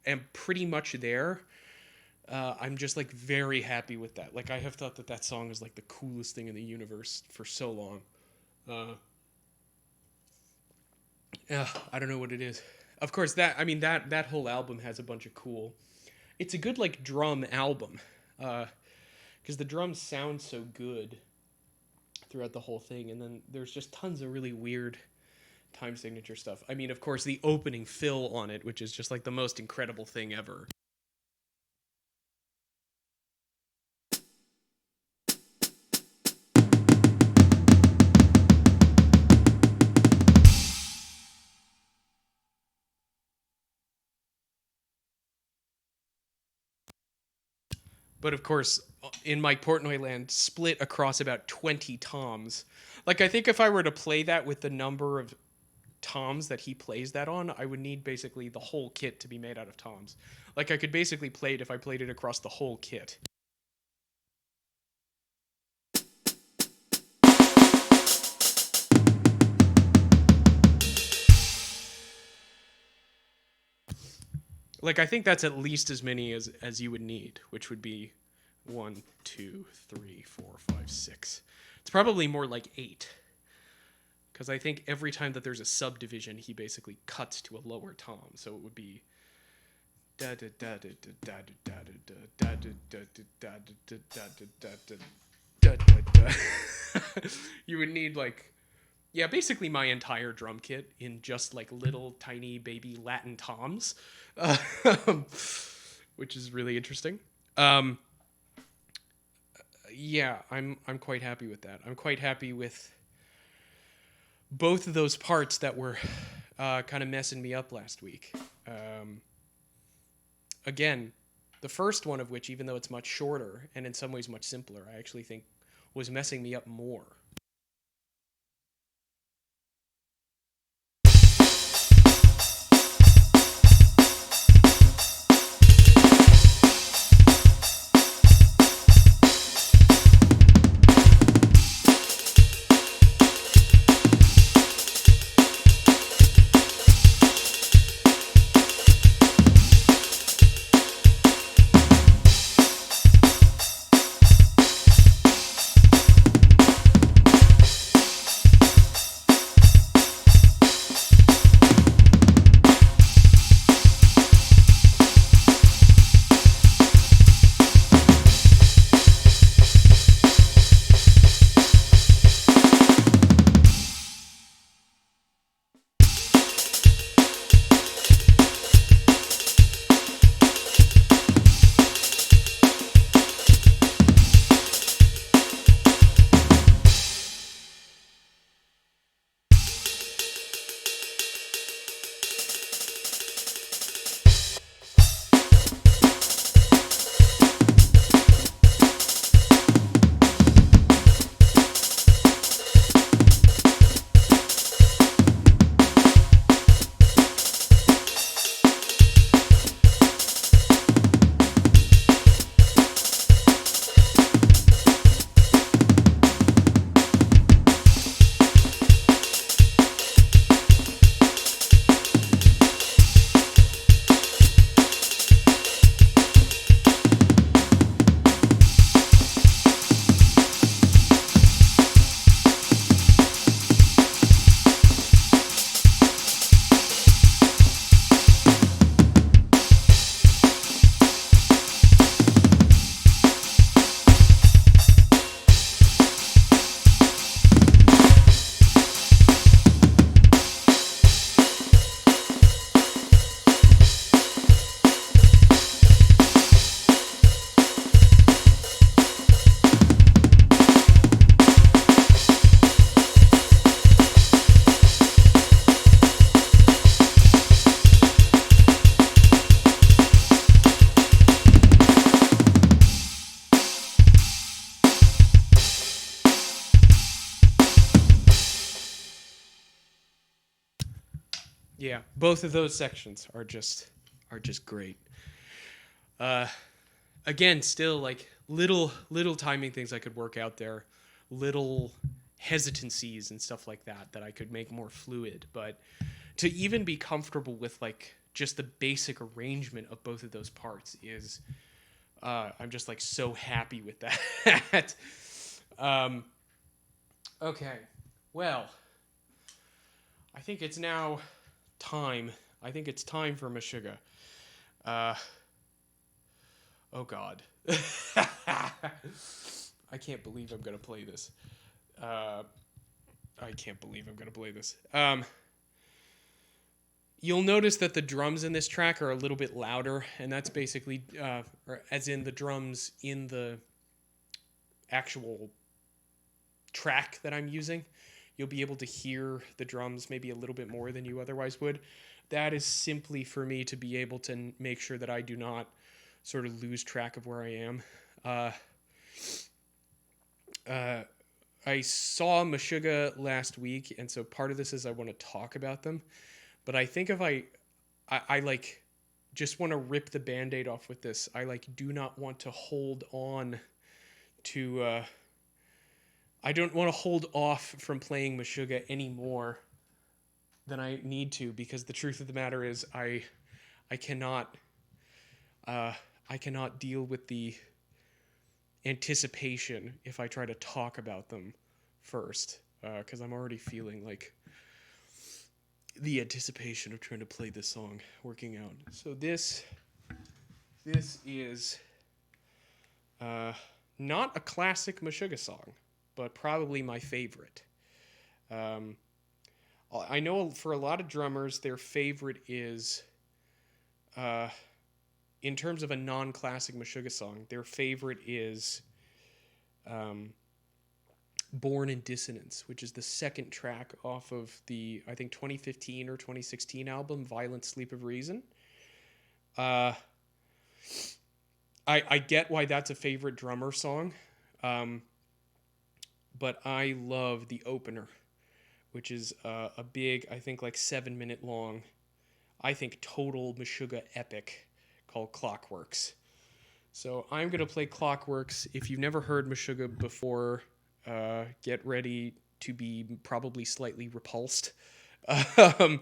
am pretty much there, I'm just like very happy with that. Like, I have thought that song is like the coolest thing in the universe for so long. I don't know what it is. Of course, that whole album has a bunch of cool. It's a good like drum album, because the drums sound so good throughout the whole thing, and then there's just tons of really weird time signature stuff. I mean, of course, the opening fill on it, which is just like the most incredible thing ever. But of course, in Mike Portnoy land, split across about 20 toms. Like, I think if I were to play that with the number of toms that he plays that on, I would need basically the whole kit to be made out of toms. Like, I could basically play it if I played it across the whole kit. Like, I think that's at least as many as you would need, which would be 1, 2, 3, 4, 5, 6. It's probably more like 8. Because I think every time that there's a subdivision, he basically cuts to a lower tom. So it would be you would need like, yeah, basically my entire drum kit in just like little tiny baby Latin toms, which is really interesting. Yeah, I'm quite happy with that. I'm quite happy with both of those parts that were kind of messing me up last week. Again, the first one of which, even though it's much shorter and in some ways much simpler, I actually think was messing me up more. both of those sections are just great. Uh, Again, still like little timing things I could work out there, little hesitancies and stuff like that I could make more fluid. But to even be comfortable with like just the basic arrangement of both of those parts is I'm just like so happy with that. um, okay, well, I think it's now time. I think it's time for Meshuggah. Uh, oh God. I can't believe I'm gonna play this. Uh, I can't believe I'm gonna play this. You'll notice that the drums in this track are a little bit louder, and that's basically, or as in the drums in the actual track that I'm using. You'll be able to hear the drums maybe a little bit more than you otherwise would. That is simply for me to be able to make sure that I do not sort of lose track of where I am. Uh, uh, I saw Meshuggah last week, and so part of this is I want to talk about them. But I think if I like just want to rip the band-aid off with this. I like do not want to hold on to I don't want to hold off from playing Meshuggah any more than I need to, because the truth of the matter is I cannot uh, I cannot deal with the anticipation if I try to talk about them first, because I'm already feeling like the anticipation of trying to play this song working out. So this is uh, not a classic Meshuggah song, but probably my favorite. Um, I know for a lot of drummers, their favorite is, uh, in terms of a non-classic Meshuggah song, their favorite is um, "Born in Dissonance," which is the second track off of the, I think, 2015 or 2016 album "Violent Sleep of Reason." Uh, I get why that's a favorite drummer song, um, but I love the opener, which is a big, I think, like 7 minute long, I think, total Meshuggah epic called Clockworks. So I'm going to play Clockworks. If you've never heard Meshuggah before, get ready to be probably slightly repulsed. um,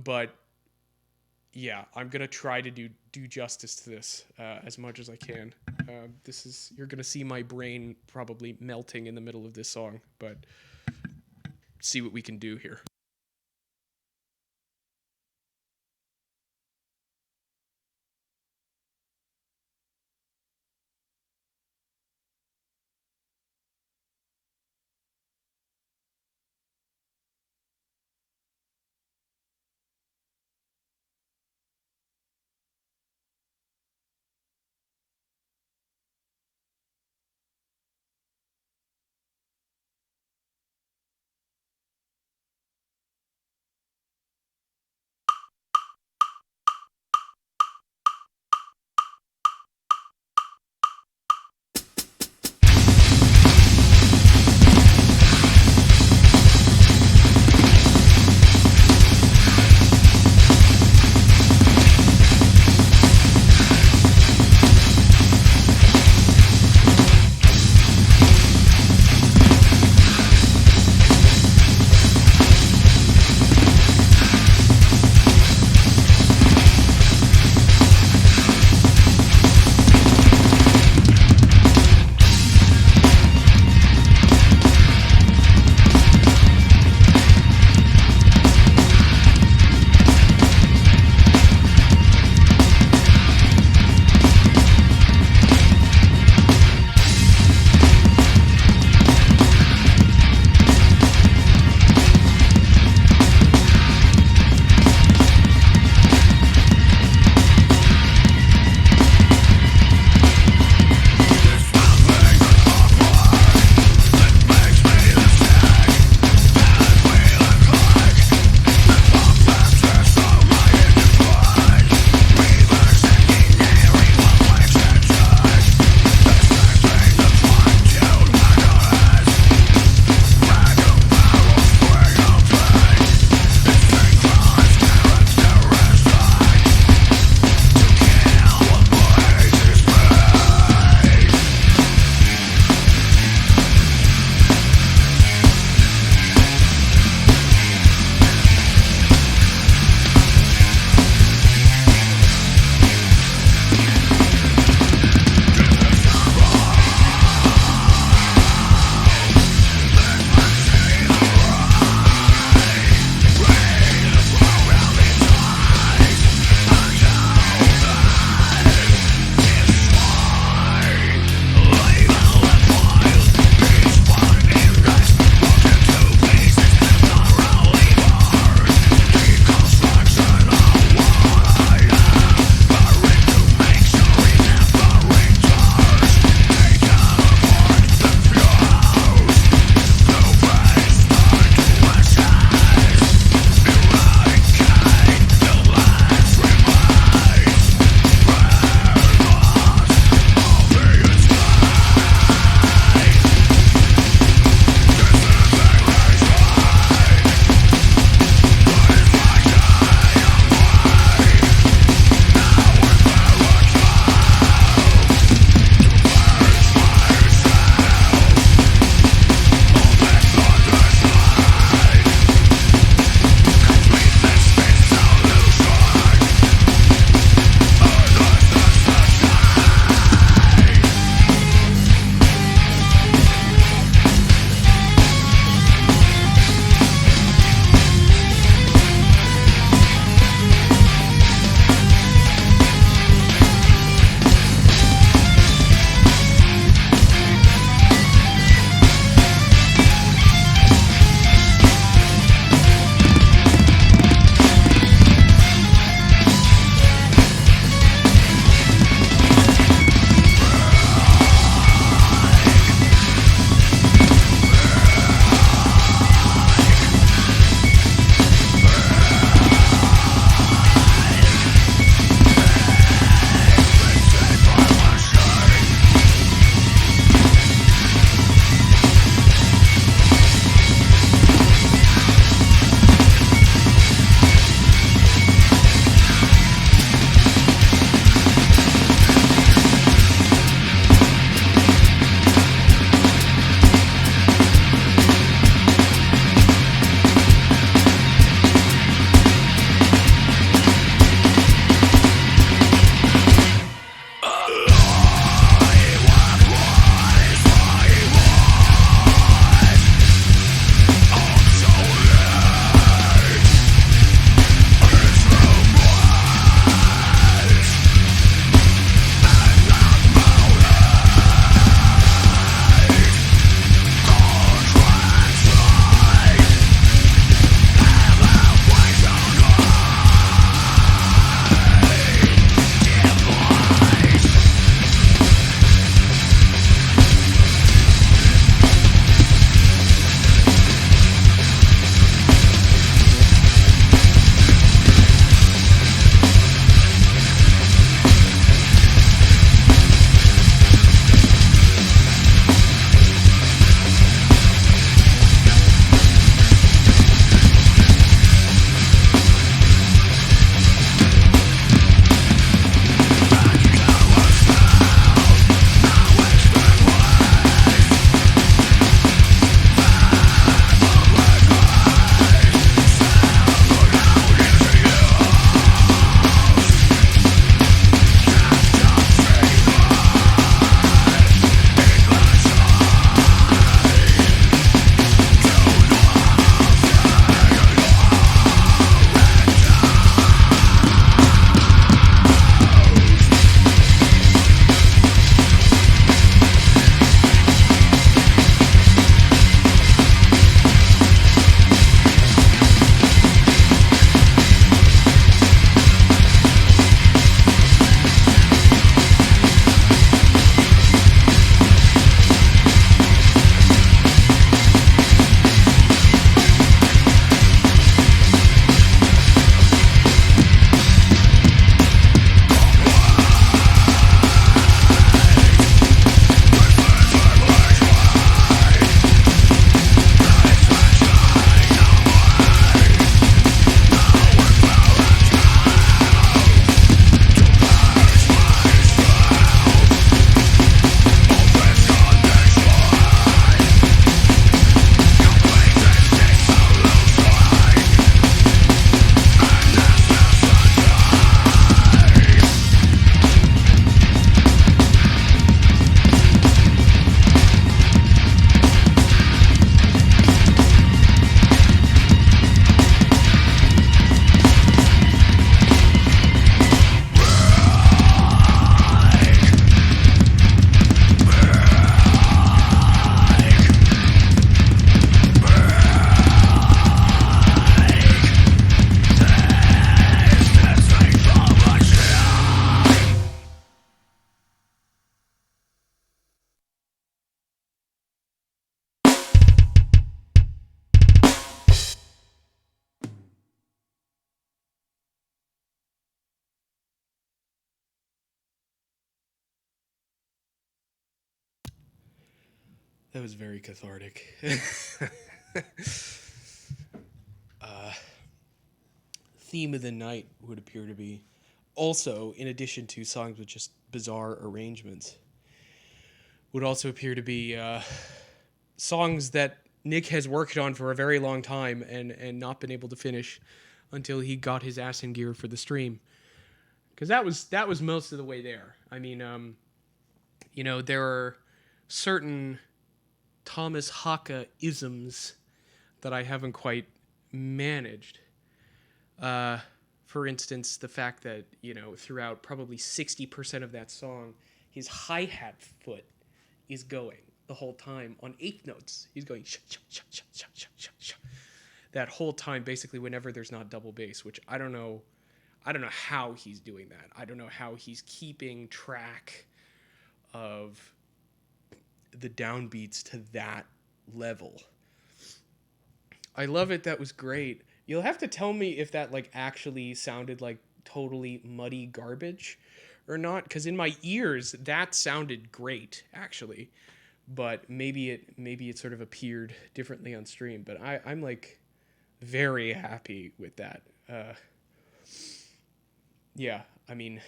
but yeah, I'm going to try to do justice to this as much as I can. You're going to see my brain probably melting in the middle of this song, but see what we can do here. That was very cathartic. Theme of the night would appear to be also, in addition to songs with just bizarre arrangements, would also appear to be songs that Nick has worked on for a very long time and not been able to finish until he got his ass in gear for the stream. Because that was most of the way there. I mean, there are certain Thomas Haka isms that I haven't quite managed. For instance, the fact that, throughout probably 60% of that song, his hi-hat foot is going the whole time on eighth notes. He's going sh sh sh sh sh sh sh sh that whole time, basically whenever there's not double bass, which I don't know how he's doing that. I don't know how he's keeping track of the downbeats to that level. I love it. That was great. You'll have to tell me if that like sounded like totally muddy garbage or not, because in my ears that sounded great actually, but maybe it sort of appeared differently on stream. But I'm like very happy with that. Yeah, I mean,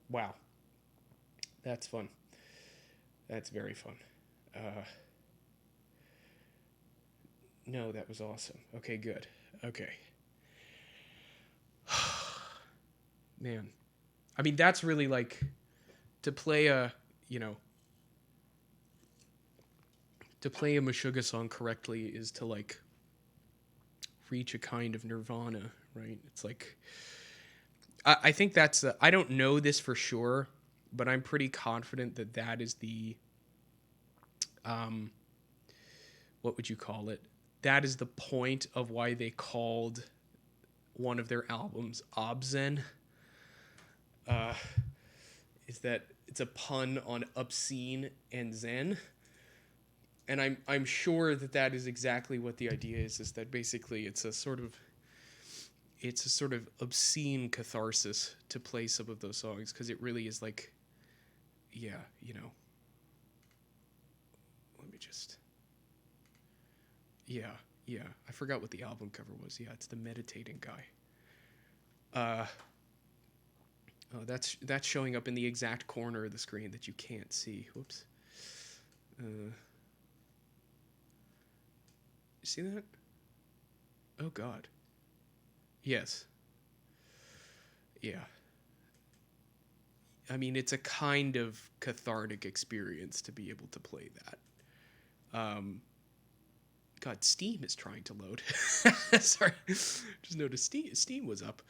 wow, that's fun. That's very fun. No, that was awesome. Okay, good. Okay. Man. I mean, that's really like to play a Meshuggah song correctly is to like reach a kind of nirvana, right? It's like, I think that's, I don't know this for sure, but I'm pretty confident that is the, what would you call it? That is the point of why they called one of their albums Obscene. Is that it's a pun on obscene and zen. And I'm sure that is exactly what the idea is that basically it's a sort of obscene catharsis to play some of those songs, because it really is like, yeah, let me just, yeah, I forgot what the album cover was. Yeah, it's the meditating guy. Oh, that's showing up in the exact corner of the screen that you can't see. Whoops. You see that? Oh, God. Yes. Yeah. I mean, it's a kind of cathartic experience to be able to play that. God, Steam is trying to load. Sorry. Just noticed Steam was up.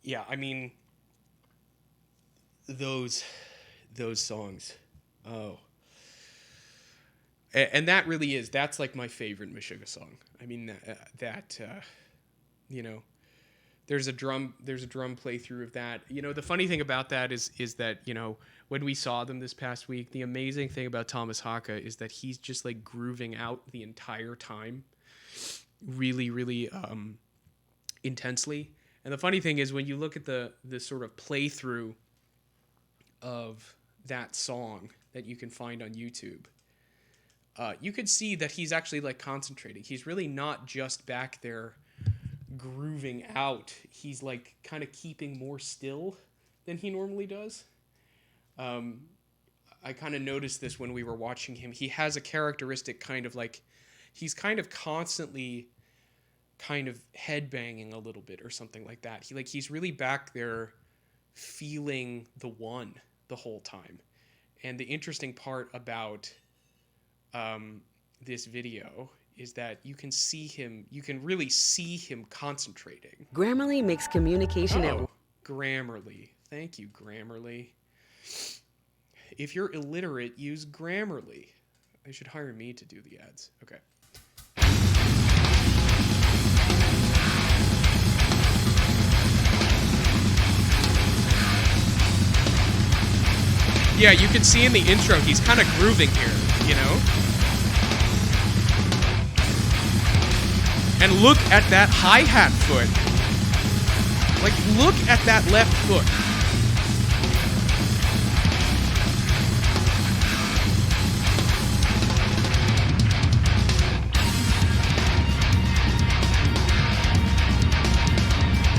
Yeah, I mean, those songs. Oh. And that really is, that's like my favorite Meshuggah song. I mean, there's a drum playthrough of that. The funny thing about that is that, when we saw them this past week, the amazing thing about Thomas Haka is that he's just like grooving out the entire time really, really intensely. And the funny thing is when you look at the sort of playthrough of that song that you can find on YouTube, you could see that he's actually like concentrating. He's really not just back there grooving out. He's like kind of keeping more still than he normally does. I kind of noticed this when we were watching him. He has a characteristic kind of like, he's kind of constantly kind of headbanging a little bit or something like that. He's really back there feeling the one the whole time. And the interesting part about this video is that you can really see him concentrating. Grammarly makes communication Grammarly. Thank you, Grammarly. If you're illiterate, use Grammarly. They should hire me to do the ads. Okay. Yeah, you can see in the intro, he's kind of grooving here, And look at that hi-hat foot. Like, look at that left foot.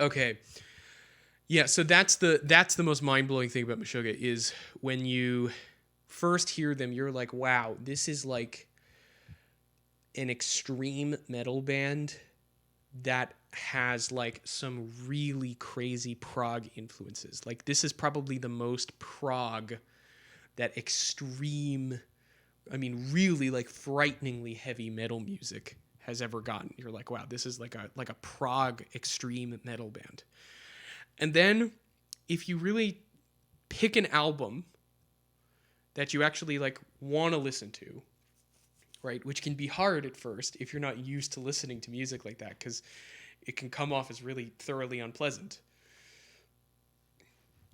Okay. Yeah, so that's the most mind-blowing thing about Meshuggah is when you first hear them, you're like, wow, this is like an extreme metal band that has like some really crazy prog influences. Like this is probably the most prog that extreme, I mean really like frighteningly heavy metal music has ever gotten. You're like, wow, this is like a prog extreme metal band. And then if you really pick an album that you actually like want to listen to, right? Which can be hard at first if you're not used to listening to music like that cuz it can come off as really thoroughly unpleasant.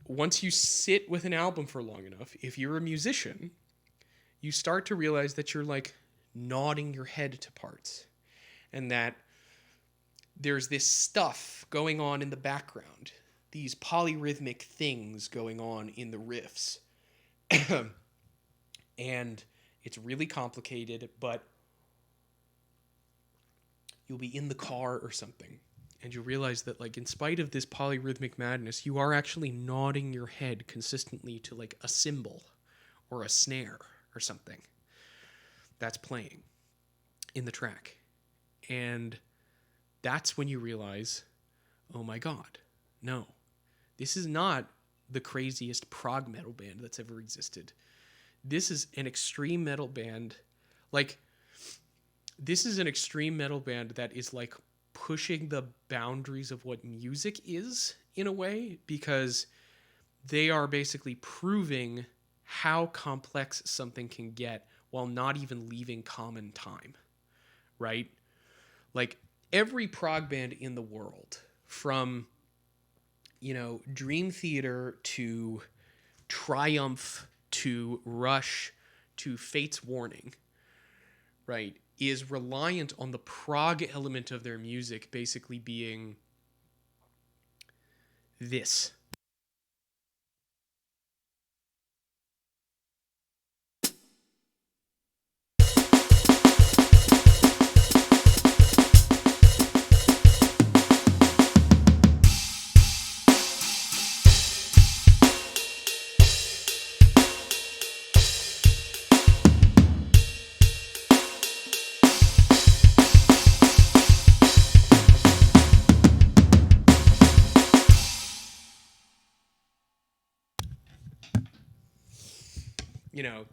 Once you sit with an album for long enough, if you're a musician, you start to realize that you're like nodding your head to parts and that there's this stuff going on in the background, these polyrhythmic things going on in the riffs. And it's really complicated, but you'll be in the car or something and you'll realize that like in spite of this polyrhythmic madness, you are actually nodding your head consistently to like a cymbal or a snare or something that's playing in the track. And that's when you realize, oh my god, no, this is not the craziest prog metal band that's ever existed. This is an extreme metal band. Like, this is an extreme metal band that is like pushing the boundaries of what music is in a way, because they are basically proving how complex something can get while not even leaving common time, right? Like every prog band in the world, from Dream Theater to Triumph to Rush to Fate's Warning, right, is reliant on the prog element of their music basically being this.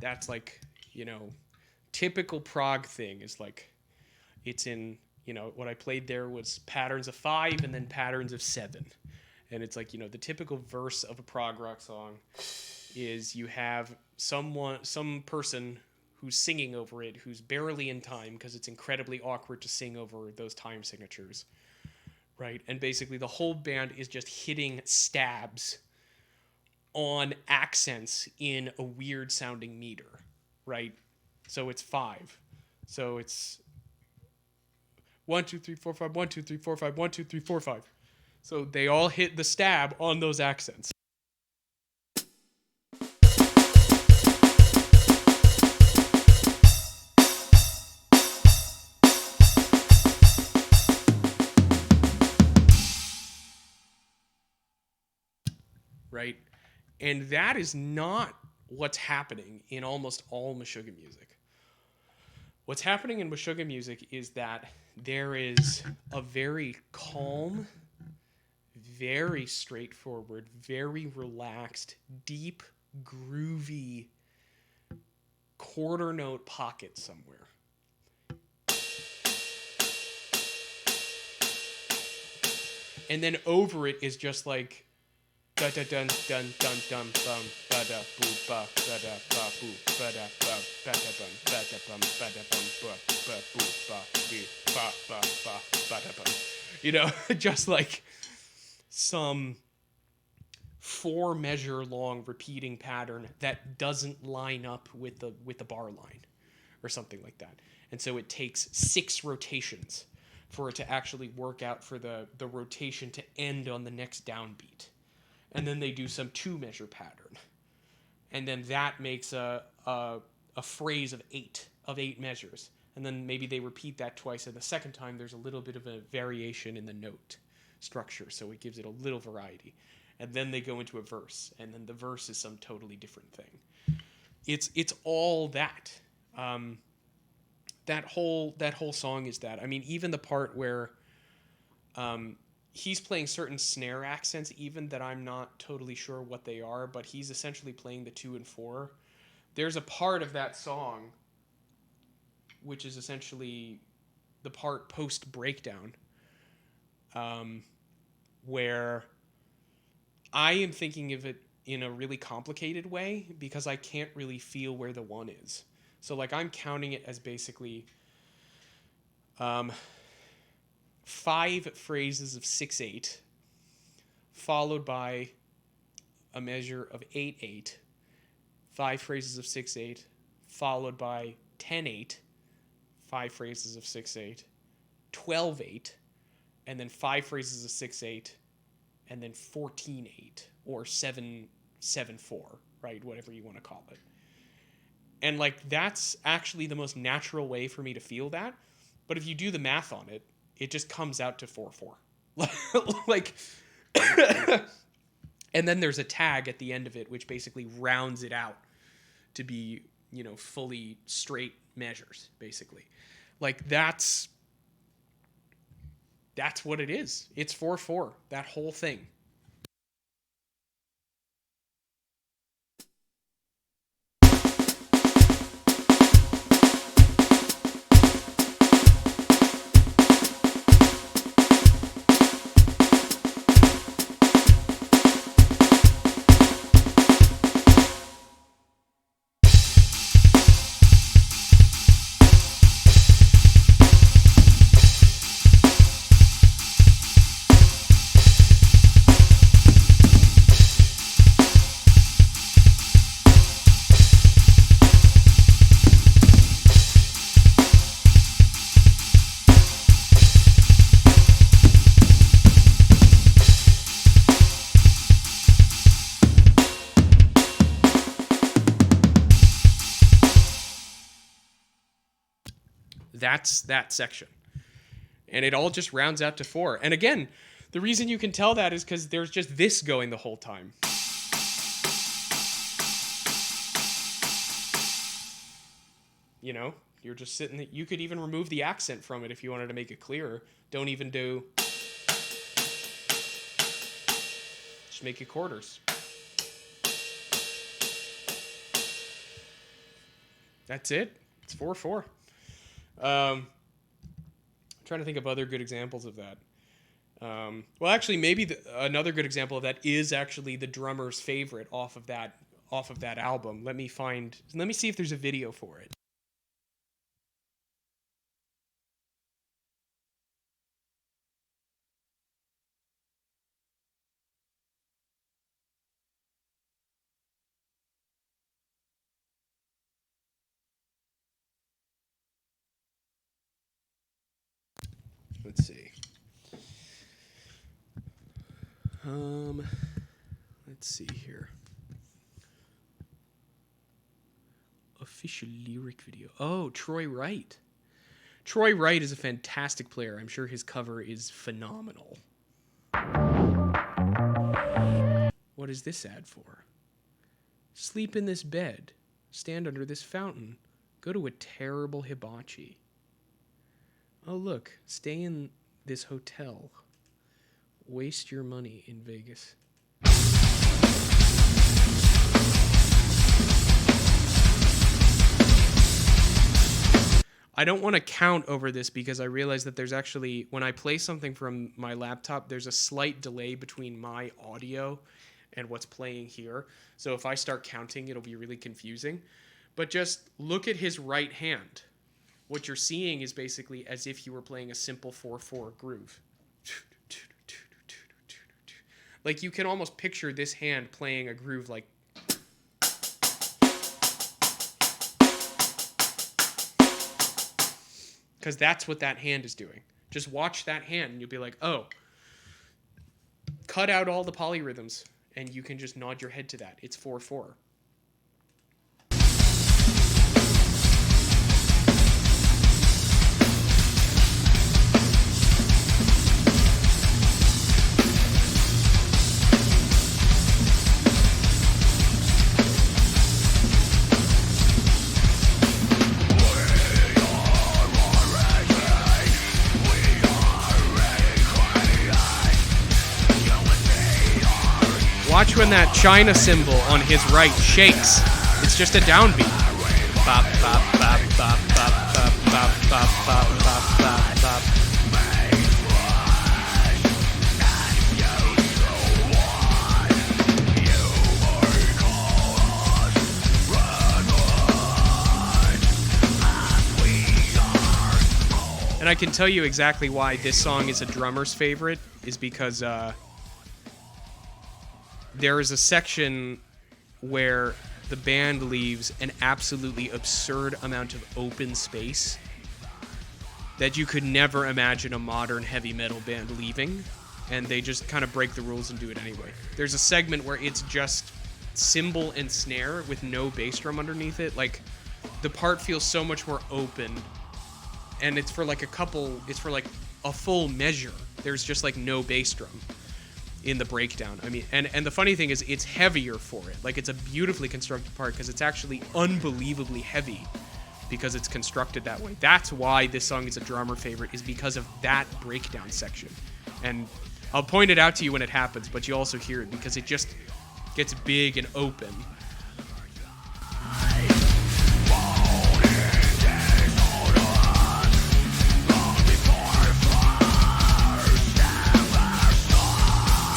That's like, you know, typical prog thing is like it's in, what I played there was patterns of 5 and then patterns of 7. And it's like, the typical verse of a prog rock song is you have some person who's singing over it who's barely in time because it's incredibly awkward to sing over those time signatures, right? And basically the whole band is just hitting stabs on accents in a weird sounding meter, right? So it's 5. So it's 1 2 3 4 5 1 2 3 4 5 1 2 3 4 5. So they all hit the stab on those accents. Right? And that is not what's happening in almost all Meshuggah music. What's happening in Meshuggah music is that there is a very calm, very straightforward, very relaxed, deep, groovy quarter note pocket somewhere. And then over it is just like da da dun dun dun dun bum ba da boo ba da da ba boo ba da ba ba da bum ba da bum ba da bum ba boo ba dee ba ba da bum. Just like some 4-measure long repeating pattern that doesn't line up with the bar line or something like that. And so it takes 6 rotations for it to actually work out for the rotation to end on the next downbeat. And then they do some 2-measure pattern. And then that makes a phrase of 8 measures. And then maybe they repeat that twice, and the second time there's a little bit of a variation in the note. structure, so it gives it a little variety. And then they go into a verse, and then the verse is some totally different thing. It's all that. That whole song is that. I mean, even the part where he's playing certain snare accents, even that I'm not totally sure what they are, but he's essentially playing the 2 and 4. There's a part of that song which is essentially the part post breakdown, where I am thinking of it in a really complicated way because I can't really feel where the 1 is. So like I'm counting it as basically 5 phrases of 6/8, followed by a measure of 8/8, 5 phrases of 6/8, followed by 10/8, 5 phrases of 6/8, 12/8, and then 5 phrases of 6/8, and then 14/8 or 7/7/4, right? Whatever you want to call it. And like that's actually the most natural way for me to feel that. But if you do the math on it, it just comes out to 4/4. Like and then there's a tag at the end of it which basically rounds it out to be, you know, fully straight measures basically. Like that's what it is. It's 4/4, that whole thing. That's that section. And it all just rounds out to 4. And again, the reason you can tell that is because there's just this going the whole time. You know, you're just sitting there. You could even remove the accent from it if you wanted to make it clearer. Don't even do. Just make it quarters. That's it. It's 4/4. I'm trying to think of other good examples of that. Well, actually, maybe another good example of that is actually the drummer's favorite off of that album. Let me see if there's a video for it. Let's see. Let's see here. Official lyric video. Oh, Troy Wright. Troy Wright is a fantastic player. I'm sure his cover is phenomenal. What is this ad for? Sleep in this bed. Stand under this fountain. Go to a terrible hibachi. Oh, look. Stay in this hotel. Waste your money in Vegas. I don't want to count over this because I realize that there's actually, when I play something from my laptop, there's a slight delay between my audio and what's playing here. So if I start counting, it'll be really confusing. But just look at his right hand. What you're seeing is basically as if you were playing a simple 4/4 groove. Like you can almost picture this hand playing a groove like. Because that's what that hand is doing. Just watch that hand and you'll be like, oh, cut out all the polyrhythms and you can just nod your head to that. It's 4/4. watch when that China cymbal on his right shakes. It's just a downbeat. Bop, bop, bop, bop, bop, bop, bop, bop, bop, bop, bop, bop. And I can tell you exactly why this song is a drummer's favorite, is because there is a section where the band leaves an absolutely absurd amount of open space that you could never imagine a modern heavy metal band leaving, and they just kind of break the rules and do it anyway. There's a segment where it's just cymbal and snare with no bass drum underneath it. Like, the part feels so much more open, and it's for like a full measure. There's just like no bass drum in the breakdown. I mean, and the funny thing is it's heavier for it. Like, it's a beautifully constructed part because it's actually unbelievably heavy because it's constructed that way. That's why this song is a drummer favorite, is because of that breakdown section. And I'll point it out to you when it happens, but you also hear it because it just gets big and open.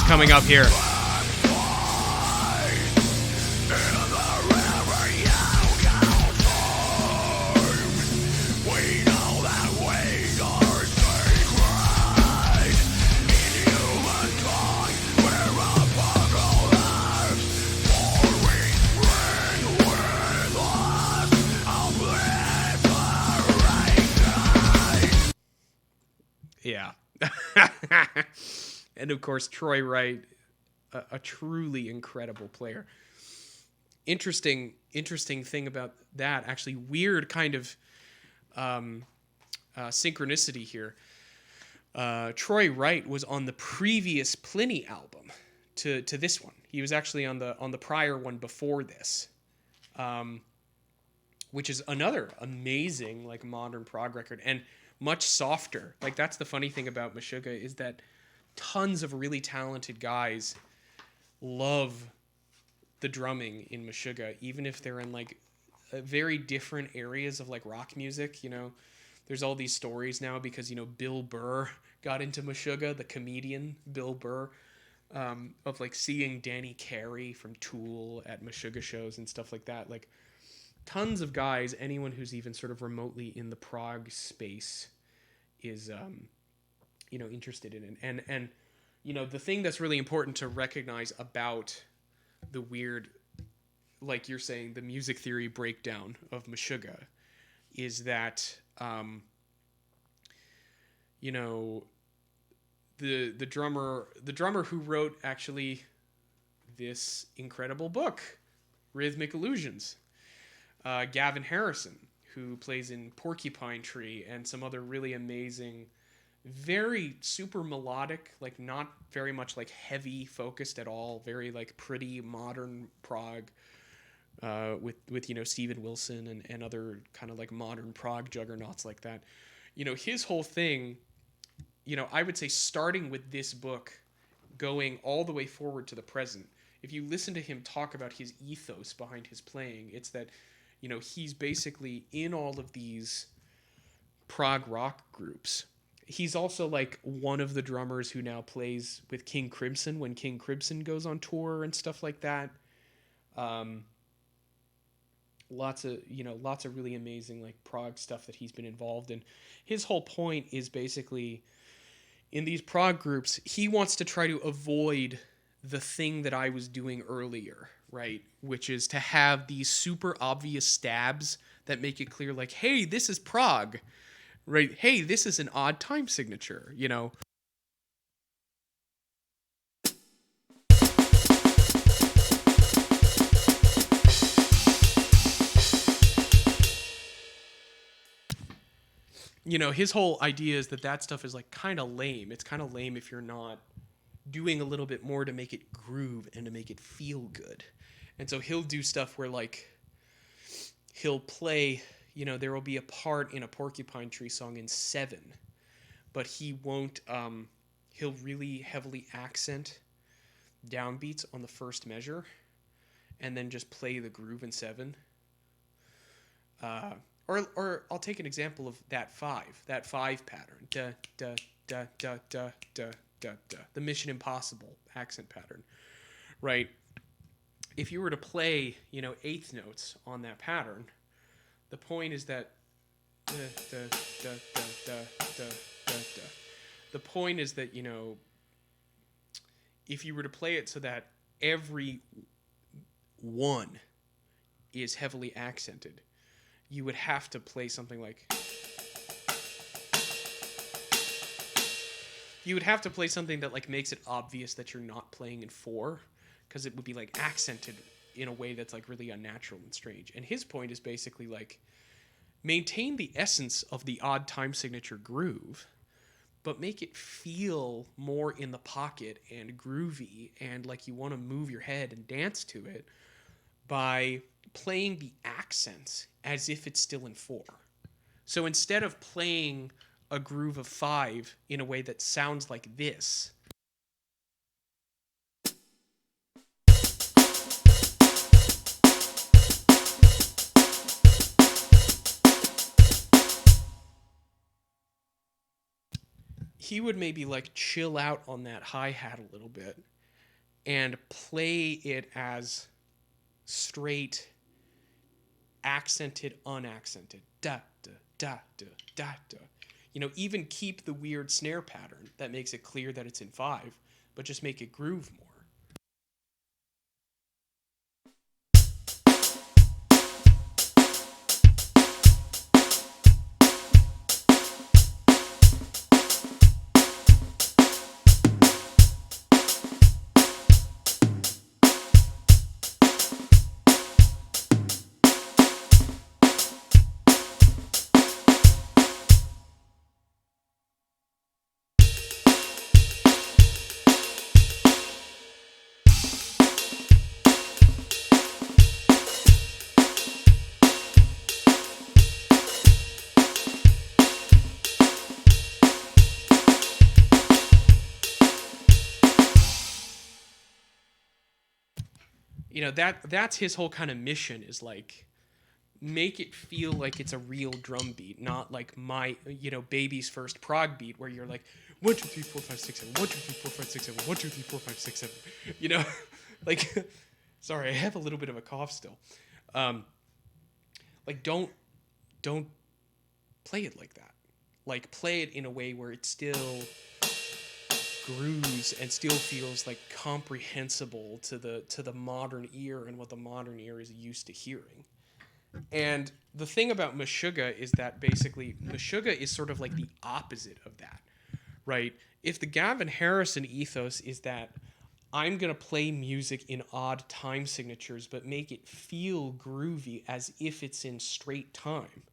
Coming up here. Yeah. And of course, Troy Wright, a truly incredible player. Interesting thing about that, actually weird kind of synchronicity here. Troy Wright was on the previous Pliny album to this one. He was actually on the prior one before this, which is another amazing like modern prog record and much softer. Like, that's the funny thing about Meshuggah, is that tons of really talented guys love the drumming in Meshuggah, even if they're in like very different areas of like rock music. You know, there's all these stories now because, you know, Bill Burr got into Meshuggah, the comedian Bill Burr, of like seeing Danny Carey from Tool at Meshuggah shows and stuff like that. Like, tons of guys, anyone who's even sort of remotely in the prog space is you know, interested in it. And you know, the thing that's really important to recognize about the weird, like you're saying, the music theory breakdown of Meshuggah is that you know, the drummer who wrote actually this incredible book, Rhythmic Illusions, Gavin Harrison, who plays in Porcupine Tree and some other really amazing, very super melodic, like not very much like heavy focused at all, very like pretty modern prog, with you know, Steven Wilson and other kind of like modern prog juggernauts like that. You know, his whole thing, you know, I would say starting with this book, going all the way forward to the present, if you listen to him talk about his ethos behind his playing, it's that, you know, he's basically in all of these prog rock groups. He's also like one of the drummers who now plays with King Crimson when King Crimson goes on tour and stuff like that. Lots of really amazing like prog stuff that he's been involved in. His whole point is basically, in these prog groups, he wants to try to avoid the thing that I was doing earlier, right? Which is to have these super obvious stabs that make it clear, like, hey, this is prog, right? Hey, this is an odd time signature, you know? You know, his whole idea is that stuff is like kind of lame. It's kind of lame if you're not doing a little bit more to make it groove and to make it feel good. And so he'll do stuff where like he'll play, you know, there will be a part in a Porcupine Tree song in 7, but he won't he'll really heavily accent downbeats on the first measure, and then just play the groove in 7. Or I'll take an example of that 5 pattern. Da da da da da da da da. The Mission Impossible accent pattern, right? If you were to play, eighth notes on that pattern, the point is that da da da da da da da da. The point is that if you were to play it so that every one is heavily accented, you would have to play something like that like makes it obvious that you're not playing in 4, because it would be like accented in a way that's like really unnatural and strange. And his point is basically like maintain the essence of the odd time signature groove, but make it feel more in the pocket and groovy and like you want to move your head and dance to it by playing the accents as if it's still in 4. So instead of playing a groove of 5 in a way that sounds like this, he would maybe like chill out on that hi-hat a little bit and play it as straight, accented, unaccented. Da, da, da, da, da, da. Even keep the weird snare pattern that makes it clear that it's in 5, but just make it groove more. That's his whole kind of mission, is like make it feel like it's a real drum beat, not like my baby's first prog beat where you're like 1 2 3 4 5 6 7 1 2 3 4 5 6 7 1 2 3 4 5 6 7 like sorry, I have a little bit of a cough still. Like don't play it like that. Like play it in a way where it still grooves and still feels like comprehensible to the modern ear and what the modern ear is used to hearing. And the thing about Meshuggah is that basically Meshuggah is sort of like the opposite of that, right? If the Gavin Harrison ethos is that I'm going to play music in odd time signatures but make it feel groovy as if it's in straight time,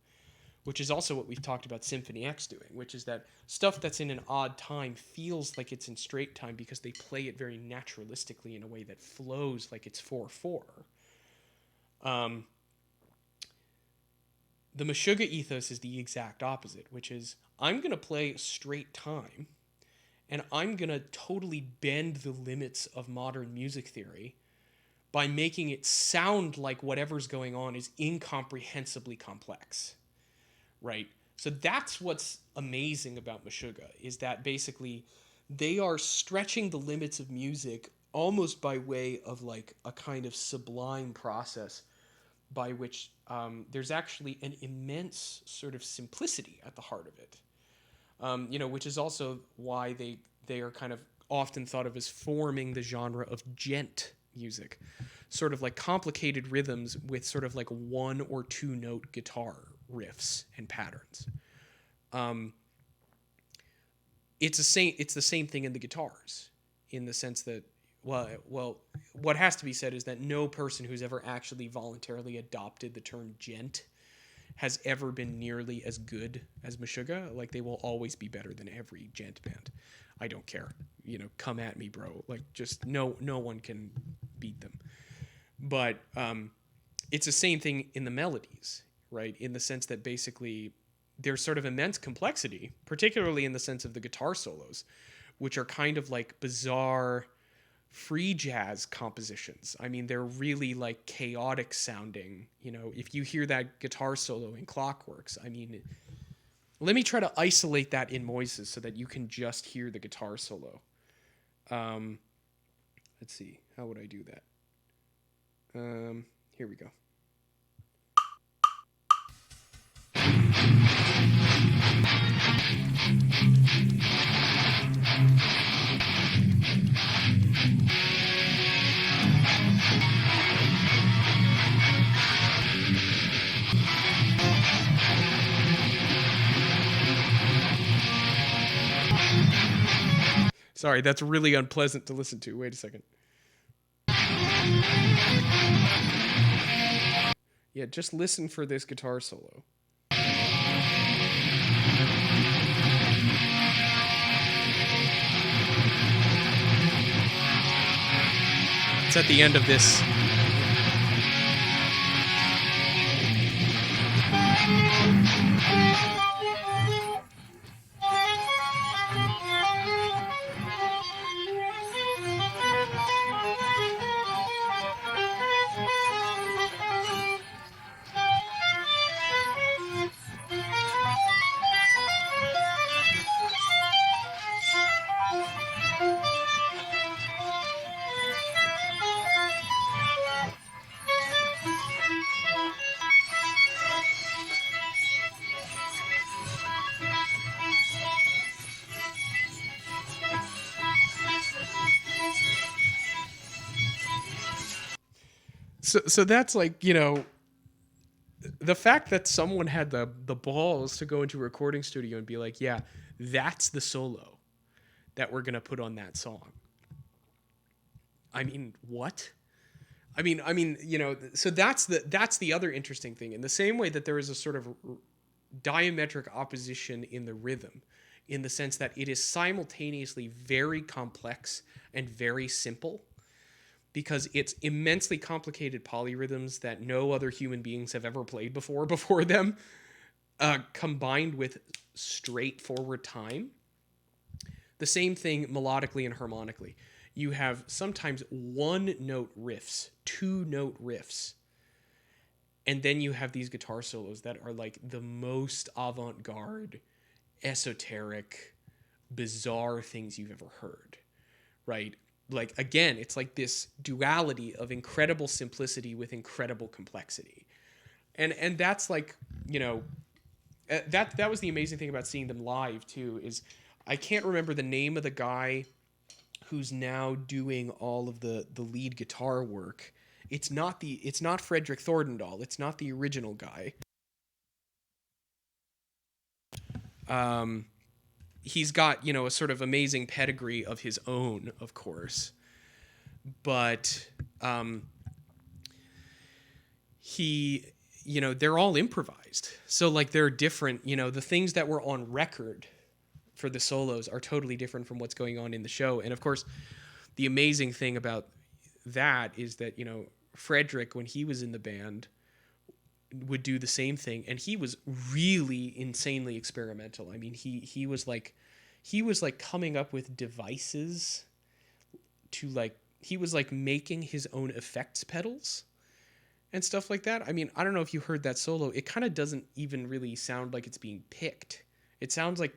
which is also what we've talked about Symphony X doing, which is that stuff that's in an odd time feels like it's in straight time because they play it very naturalistically in a way that flows like it's 4/4. The Meshuggah ethos is the exact opposite, which is I'm going to play straight time, and I'm going to totally bend the limits of modern music theory by making it sound like whatever's going on is incomprehensibly complex, right? So that's what's amazing about Meshuggah, is that basically they are stretching the limits of music almost by way of like a kind of sublime process by which there's actually an immense sort of simplicity at the heart of it, which is also why they are kind of often thought of as forming the genre of djent music, sort of like complicated rhythms with sort of like 1 or 2 note guitar riffs and patterns. It's the same thing in the guitars, in the sense that well, what has to be said is that no person who's ever actually voluntarily adopted the term djent has ever been nearly as good as Meshuggah. Like, they will always be better than every djent band. I don't care. Come at me, bro. Like, just no one can beat them. But it's the same thing in the melodies, right? In the sense that basically there's sort of immense complexity, particularly in the sense of the guitar solos, which are kind of like bizarre free jazz compositions. I mean, they're really like chaotic sounding. You know, if you hear that guitar solo in Clockworks, I mean, let me try to isolate that in Moises so that you can just hear the guitar solo. Let's see, how would I do that? Here we go. Sorry, that's really unpleasant to listen to. Wait a second. Yeah, just listen for this guitar solo. It's at the end of this. So that's like, you know, the fact that someone had the balls to go into a recording studio and be like, yeah, that's the solo that we're gonna put on that song. I mean, what? I mean, you know, so that's the other interesting thing. In the same way that there is a sort of diametric opposition in the rhythm, in the sense that it is simultaneously very complex and very simple, because it's immensely complicated polyrhythms that no other human beings have ever played before them, combined with straightforward time. The same thing melodically and harmonically. You have sometimes one note riffs, two note riffs, and then you have these guitar solos that are like the most avant-garde, esoteric, bizarre things you've ever heard, right? Like, again, it's like this duality of incredible simplicity with incredible complexity. And that's like, you know, that was the amazing thing about seeing them live too, is I can't remember the name of the guy who's now doing all of the lead guitar work. It's not Frederick Thorndahl. It's not the original guy. He's got, you know, a sort of amazing pedigree of his own, of course, but he, you know, they're all improvised. So like they're different, you know, the things that were on record for the solos are totally different from what's going on in the show. And of course, the amazing thing about that is that, you know, Frederick, when he was in the band, would do the same thing, and he was really insanely experimental. I mean, he was like coming up with devices to like, he was like making his own effects pedals and stuff like that. I mean, I don't know if you heard that solo. It kind of doesn't even really sound like it's being picked. It sounds like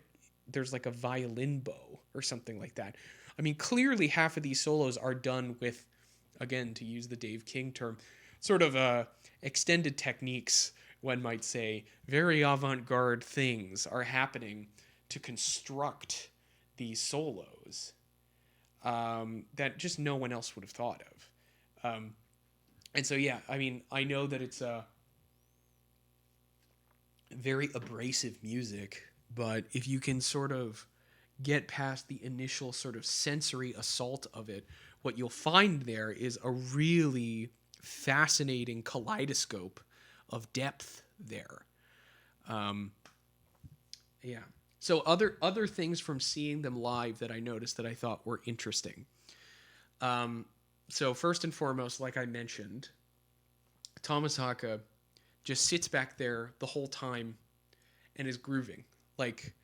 there's like a violin bow or something like that. I mean, clearly half of these solos are done with, again, to use the Dave King term, sort of extended techniques, one might say. Very avant-garde things are happening to construct these solos that just no one else would have thought of. And so, yeah, I mean, I know that it's very abrasive music, but if you can sort of get past the initial sort of sensory assault of it, what you'll find there is a really fascinating kaleidoscope of depth there. Yeah. So other things from seeing them live that I noticed that I thought were interesting. So first and foremost, like I mentioned, Thomas Haka just sits back there the whole time and is grooving. Like,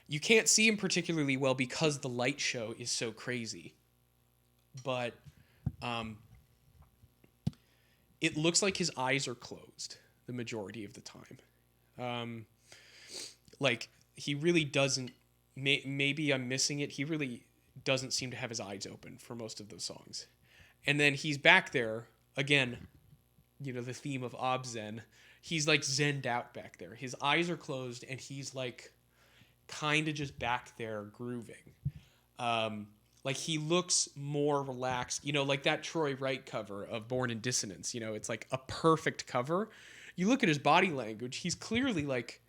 you can't see him particularly well because the light show is so crazy. but it looks like his eyes are closed the majority of the time. Like he really doesn't. Maybe I'm missing it. He really doesn't seem to have his eyes open for most of those songs. And then he's back there again. The theme of Obzen. He's like zenned out back there. His eyes are closed, and he's like kind of just back there grooving. Like he looks more relaxed. Like that Troy Wright cover of Born in Dissonance. It's like a perfect cover. You look at his body language. He's clearly like,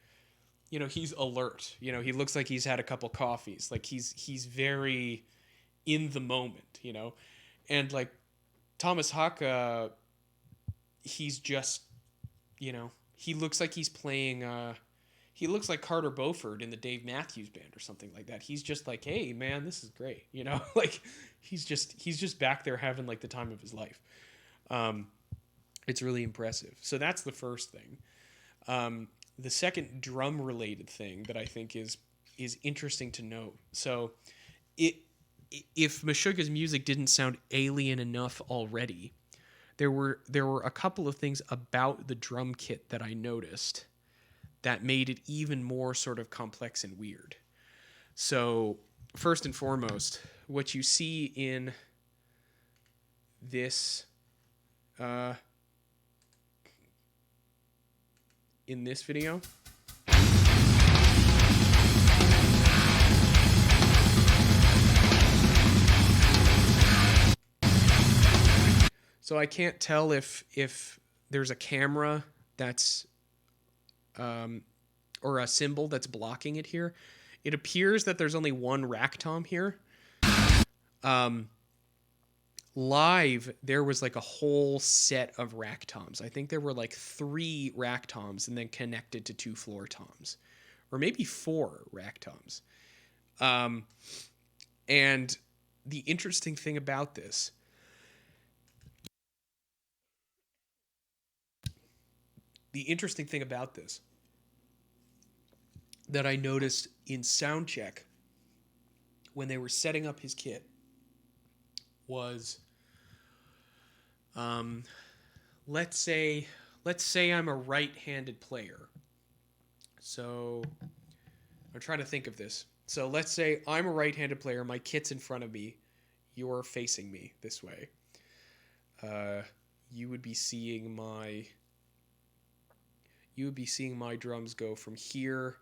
he's alert. He looks like he's had a couple coffees. Like he's very in the moment. And like Thomas Haka, he's just, he looks like he's playing. He looks like Carter Beauford in the Dave Matthews Band or something like that. He's just like, hey man, this is great. Like he's just back there having like the time of his life. It's really impressive. So that's the first thing. The second drum related thing that I think is interesting to note. So if Meshuggah's music didn't sound alien enough already, there were a couple of things about the drum kit that I noticed that made it even more sort of complex and weird. So first and foremost, what you see in this video. So I can't tell if there's a camera that's or a cymbal that's blocking it here. It appears that there's only one rack tom here. Live, there was like a whole set of rack toms. I think there were like 3 rack toms and then connected to 2 floor toms, or maybe 4 rack toms. And the interesting thing about this, that I noticed in soundcheck when they were setting up his kit was, let's say I'm a right-handed player. So I'm trying to think of this. So let's say I'm a right-handed player. My kit's in front of me. You're facing me this way. You would be seeing my drums go from here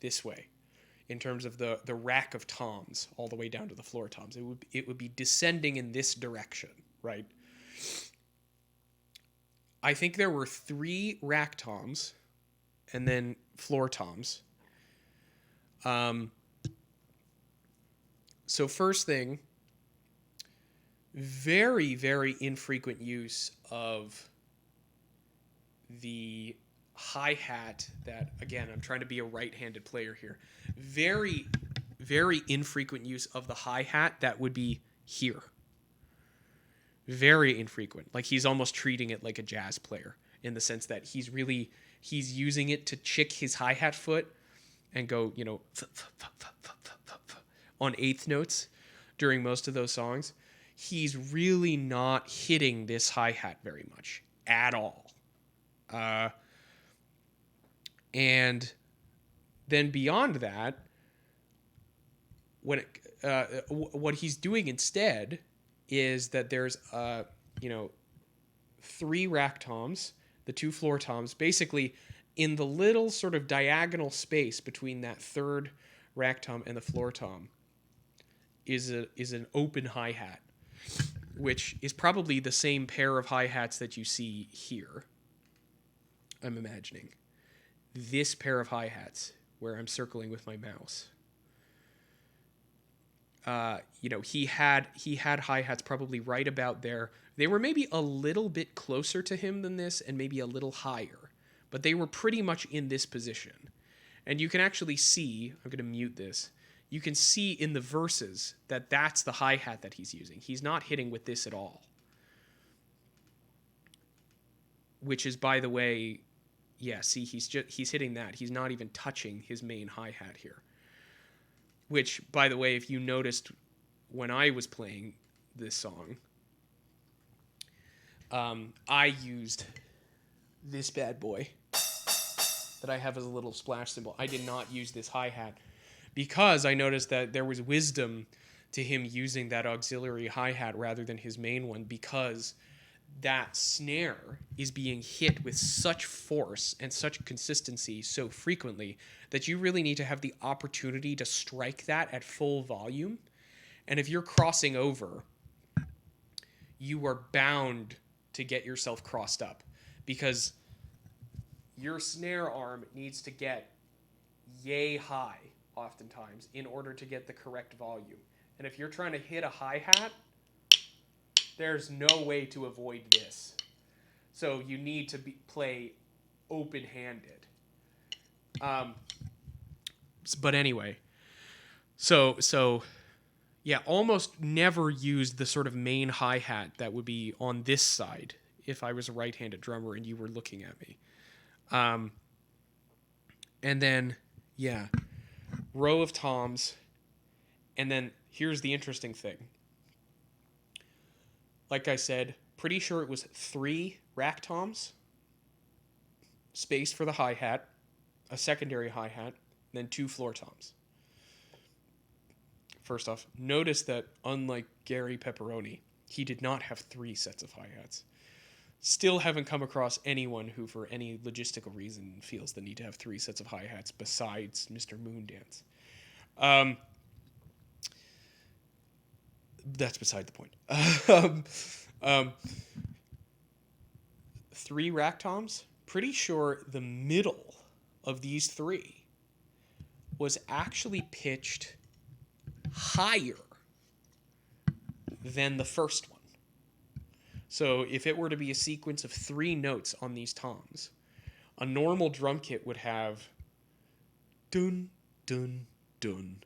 this way in terms of the rack of toms all the way down to the floor toms. It would be descending in this direction, right? I think there were 3 rack toms and then floor toms. So first thing, very, very infrequent use of the hi-hat that, again, I'm trying to be a right-handed player here. Very, very infrequent use of the hi-hat that would be here. Very infrequent. Like he's almost treating it like a jazz player in the sense that he's using it to chick his hi-hat foot and go, on eighth notes during most of those songs. He's really not hitting this hi-hat very much at all. And then beyond that, what he's doing instead is that there's 3 rack toms, the 2 floor toms, basically in the little sort of diagonal space between that 3rd rack tom and the floor tom is an open hi-hat, which is probably the same pair of hi-hats that you see here. I'm imagining this pair of hi-hats where I'm circling with my mouse. He had hi-hats probably right about there. They were maybe a little bit closer to him than this and maybe a little higher, but they were pretty much in this position. And you can actually see, I'm going to mute this, you can see in the verses that that's the hi-hat that he's using. He's not hitting with this at all. Which is, by the way, yeah, see, he's hitting that. He's not even touching his main hi-hat here. Which, by the way, if you noticed when I was playing, this song, I used this bad boy that I have as a little splash cymbal. I did not use this hi-hat because I noticed that there was wisdom to him using that auxiliary hi-hat rather than his main one, because that snare is being hit with such force and such consistency so frequently that you really need to have the opportunity to strike that at full volume. And if you're crossing over, you are bound to get yourself crossed up, because your snare arm needs to get yay high oftentimes in order to get the correct volume. And if you're trying to hit a hi-hat, there's no way to avoid this. So you need to play open-handed. But anyway, so yeah, almost never used the sort of main hi-hat that would be on this side if I was a right-handed drummer and you were looking at me. And then, yeah, row of toms. And then here's the interesting thing. Like I said, pretty sure it was 3 rack toms, space for the hi-hat, a secondary hi-hat, then 2 floor toms. First off, notice that unlike Gary Pepperoni, he did not have 3 sets of hi-hats. Still haven't come across anyone who, for any logistical reason, feels the need to have 3 sets of hi-hats besides Mr. Moondance. That's beside the point. 3 rack toms. Pretty sure the middle of these 3 was actually pitched higher than the first one. So if it were to be a sequence of 3 notes on these toms, a normal drum kit would have dun, dun, dun.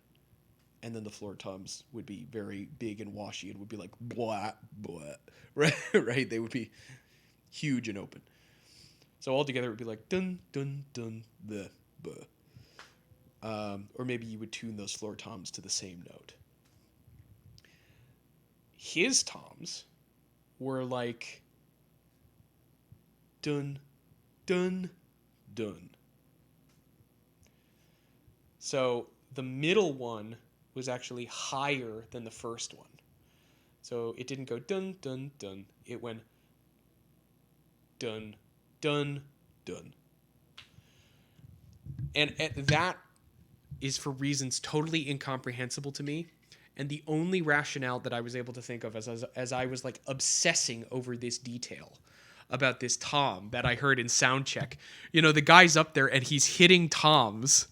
And then the floor toms would be very big and washy and would be like blah, blah, right? They would be huge and open. So altogether it would be like dun, dun, dun, the, buh. Or maybe you would tune those floor toms to the same note. His toms were like dun, dun, dun. So the middle one was actually higher than the first one. So it didn't go dun, dun, dun. It went dun, dun, dun. And that is for reasons totally incomprehensible to me. And the only rationale that I was able to think of as I was like obsessing over this detail about this tom that I heard in sound check. You know, the guy's up there and he's hitting toms.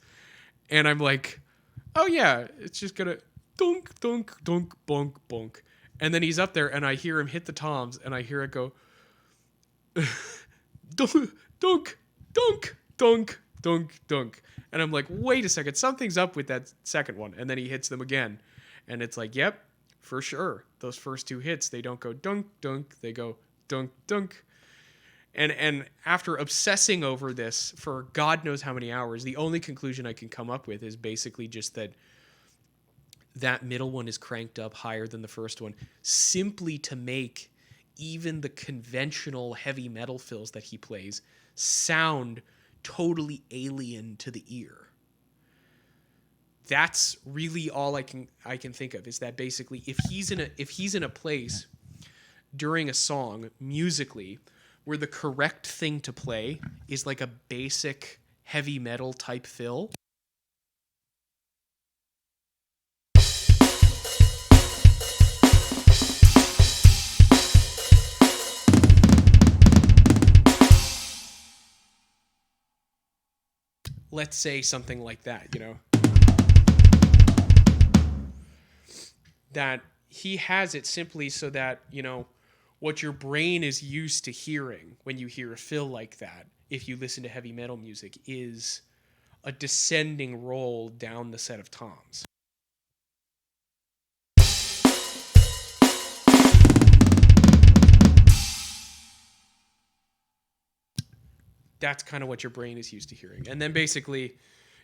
And I'm like, oh yeah, it's just gonna dunk, dunk, dunk, bonk, bonk. And then he's up there and I hear him hit the toms and I hear it go dunk, dunk, dunk, dunk, dunk, dunk. And I'm like, wait a second, something's up with that second one. And then he hits them again. And it's like, yep, for sure. Those first 2 hits, they don't go dunk, dunk, they go dunk, dunk. And after obsessing over this for God knows how many hours, the only conclusion I can come up with is basically just that middle one is cranked up higher than the first one, simply to make even the conventional heavy metal fills that he plays sound totally alien to the ear. That's really all I can think of, is that basically if he's in a place during a song musically where the correct thing to play is like a basic heavy metal type fill, let's say something like that, you know, that he has it simply so that, you know, what your brain is used to hearing when you hear a fill like that, if you listen to heavy metal music, is a descending roll down the set of toms. That's kind of what your brain is used to hearing. And then basically,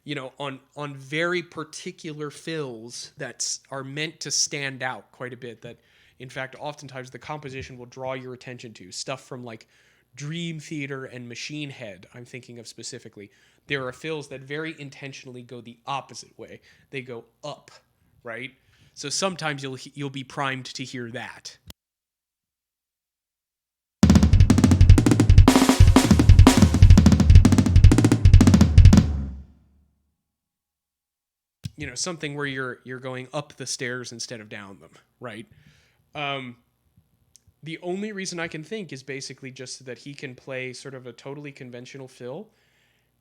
you know, on very particular fills that are meant to stand out quite a bit, that In fact, oftentimes the composition will draw your attention to stuff from like Dream Theater and Machine Head. I'm thinking of specifically. There are fills that very intentionally go the opposite way. They go up, right? So sometimes you'll be primed to hear that. You know, something where you're going up the stairs instead of down them, right? Um, the only reason I can think is basically just that he can play sort of a totally conventional fill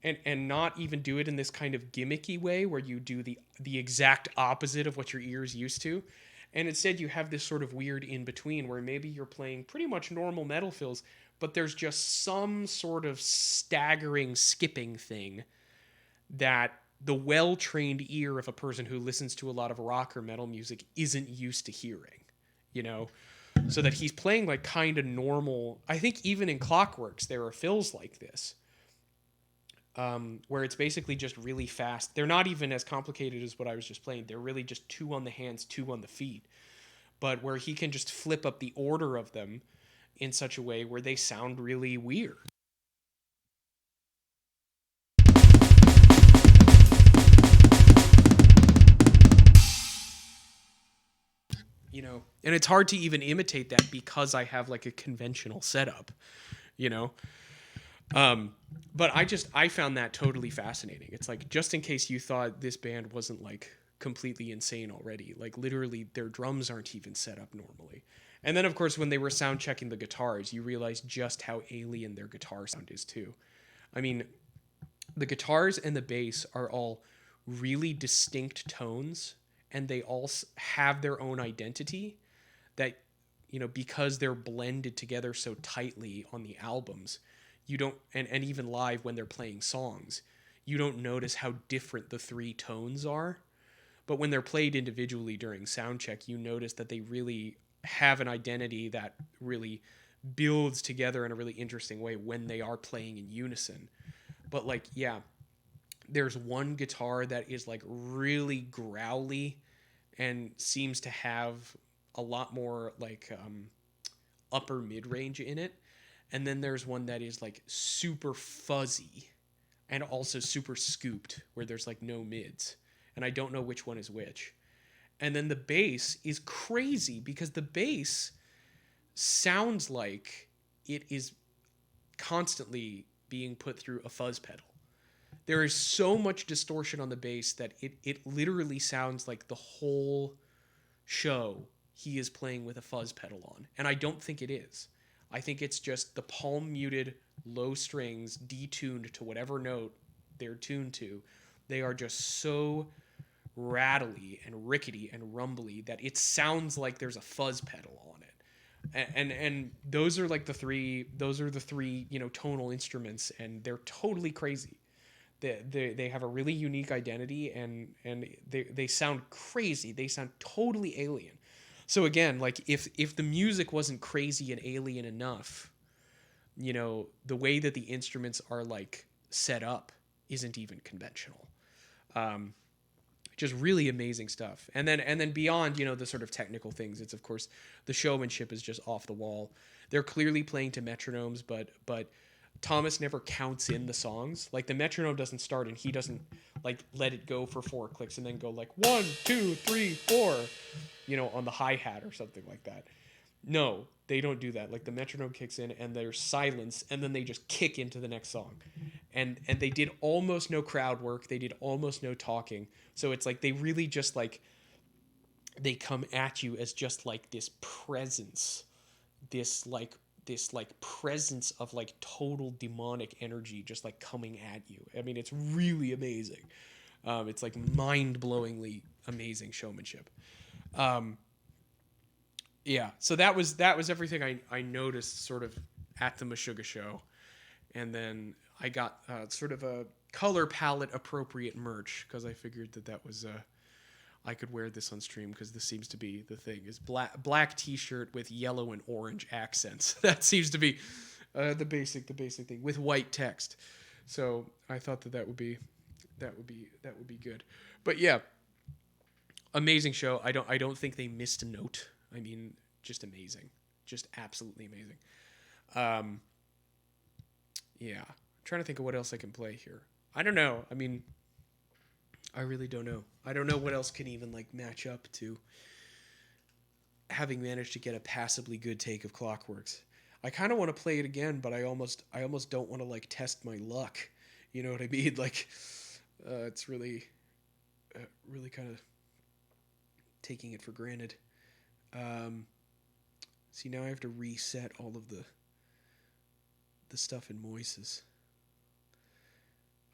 and not even do it in this kind of gimmicky way where you do the exact opposite of what your ear's used to. And instead you have this sort of weird in between where maybe you're playing pretty much normal metal fills, but there's just some sort of staggering skipping thing that the well-trained ear of a person who listens to a lot of rock or metal music isn't used to hearing, you know? So that he's playing like kind of normal. I think even in Clockworks there are fills like this, where it's basically just really fast. They're not even as complicated as what I was just playing. They're really just 2 on the hands, 2 on the feet. But where he can just flip up the order of them in such a way where they sound really weird. You know, and it's hard to even imitate that because I have like a conventional setup, you know. But I found that totally fascinating. It's like, just in case you thought this band wasn't like completely insane already, like literally their drums aren't even set up normally. And then of course when they were sound checking the guitars, you realize just how alien their guitar sound is too. I mean, the guitars and the bass are all really distinct tones, and they all have their own identity that, you know, because they're blended together so tightly on the albums, you don't, and even live when they're playing songs, you don't notice how different the 3 tones are. But when they're played individually during sound check, you notice that they really have an identity that really builds together in a really interesting way when they are playing in unison. But like, yeah, there's one guitar that is like really growly and seems to have a lot more like upper mid range in it. And then there's one that is like super fuzzy and also super scooped where there's like no mids. And I don't know which one is which. And then the bass is crazy because the bass sounds like it is constantly being put through a fuzz pedal. There is so much distortion on the bass that it literally sounds like the whole show he is playing with a fuzz pedal on. And I don't think it is. I think it's just the palm muted low strings detuned to whatever note they're tuned to. They are just so rattly and rickety and rumbly that it sounds like there's a fuzz pedal on it. And those are like the three you know, tonal instruments, and they're totally crazy. They have a really unique identity, and they sound crazy. They sound totally alien. So again, like if the music wasn't crazy and alien enough, you know, the way that the instruments are like set up isn't even conventional. Um, just really amazing stuff. And then beyond, you know, the sort of technical things, it's of course the showmanship is just off the wall. They're clearly playing to metronomes, but Thomas never counts in the songs. Like the metronome doesn't start and he doesn't like let it go for 4 clicks and then go like 1, 2, 3, 4, you know, on the hi-hat or something like that. No, they don't do that. Like the metronome kicks in and there's silence and then they just kick into the next song. And they did almost no crowd work. They did almost no talking. So it's like they really just like they come at you as just like this presence, this presence of like total demonic energy just like coming at you. I mean, it's really amazing. It's like mind-blowingly amazing showmanship. Um, yeah, so that was everything I noticed sort of at the Meshuggah show, and then I got sort of a color palette appropriate merch because I figured that was I could wear this on stream because this seems to be the thing, is black t-shirt with yellow and orange accents. That seems to be the basic thing with white text. So I thought that would be good. But yeah, amazing show. I don't think they missed a note. I mean, just amazing. Just absolutely amazing. Yeah. I'm trying to think of what else I can play here. I don't know. I mean, I really don't know. I don't know what else can even like match up to having managed to get a passably good take of Clockworks. I kind of want to play it again, but I almost don't want to like test my luck. You know what I mean? Like, it's really kind of taking it for granted. See, now I have to reset all of the stuff in Moises.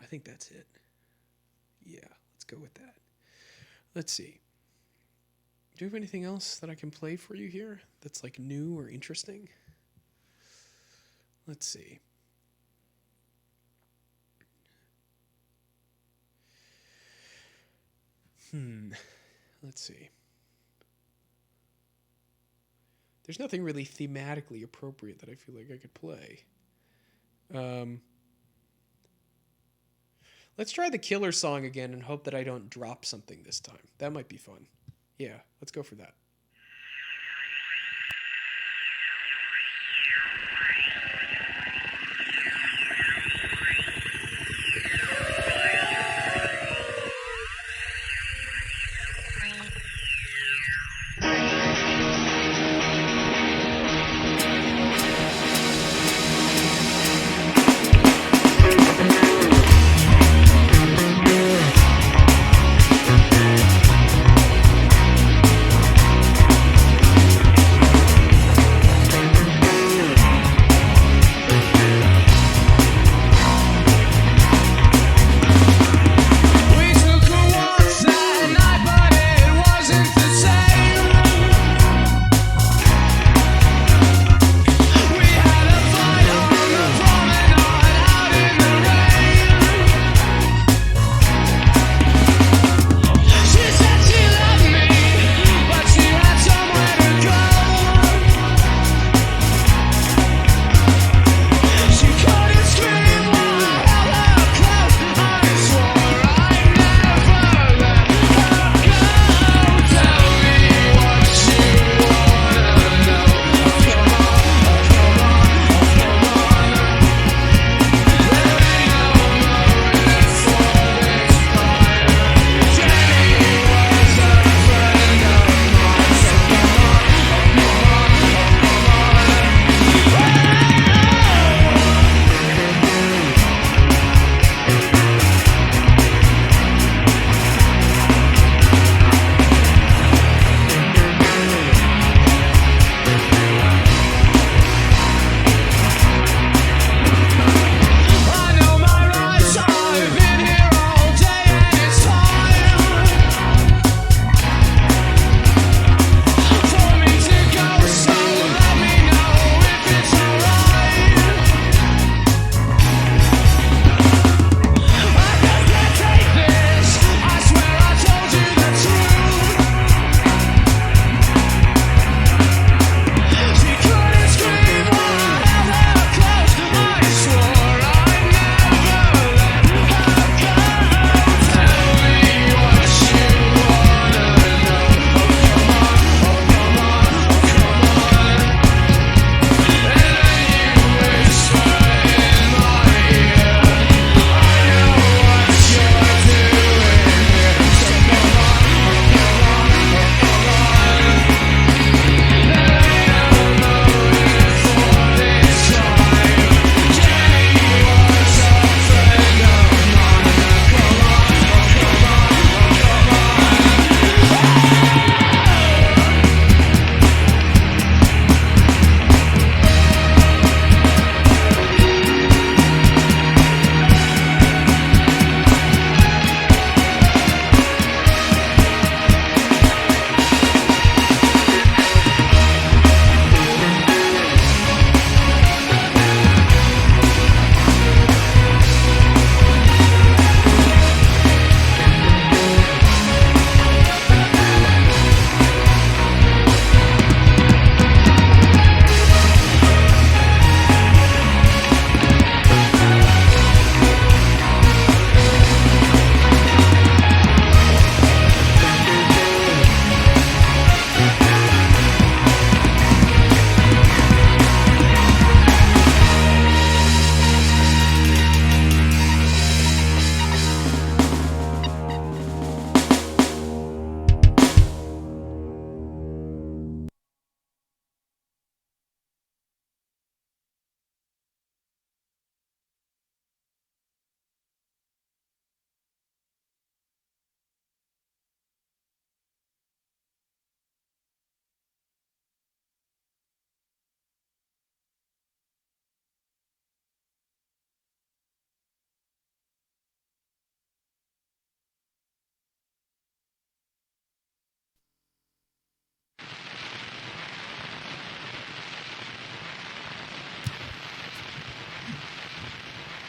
I think that's it. Yeah, let's go with that. Let's see. Do you have anything else that I can play for you here that's like new or interesting? Let's see. Let's see. There's nothing really thematically appropriate that I feel like I could play. Let's try the Killer song again and hope that I don't drop something this time. That might be fun. Yeah, let's go for that.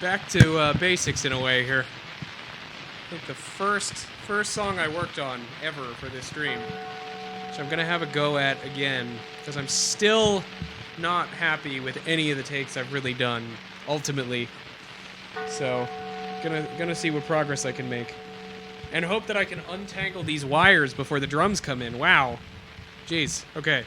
back to basics in a way here. I think the first song I worked on ever for this stream, which I'm gonna have a go at again because I'm still not happy with any of the takes I've really done ultimately. So gonna see what progress I can make, and hope that I can untangle these wires before the drums come in. Wow, jeez. Okay.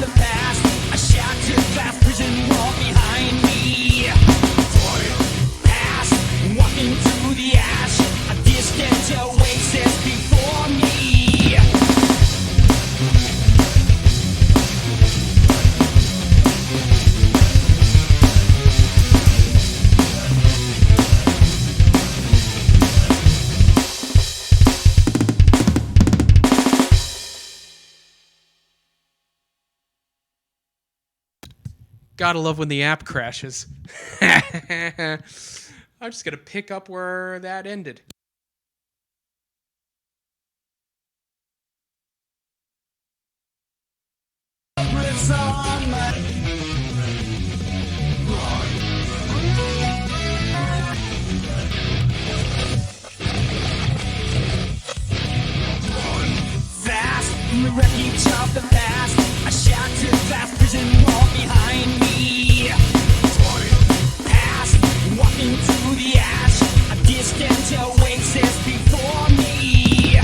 the past, a shattered glass prison wall behind me. Past, walking through the ash, a distant oasis before me. Gotta love when the app crashes. I'm just gonna pick up where that ended. Fast, in the wreckage of the past, a shattered glass prison wall behind me. Past, walking through the ash, a distant oasis before me.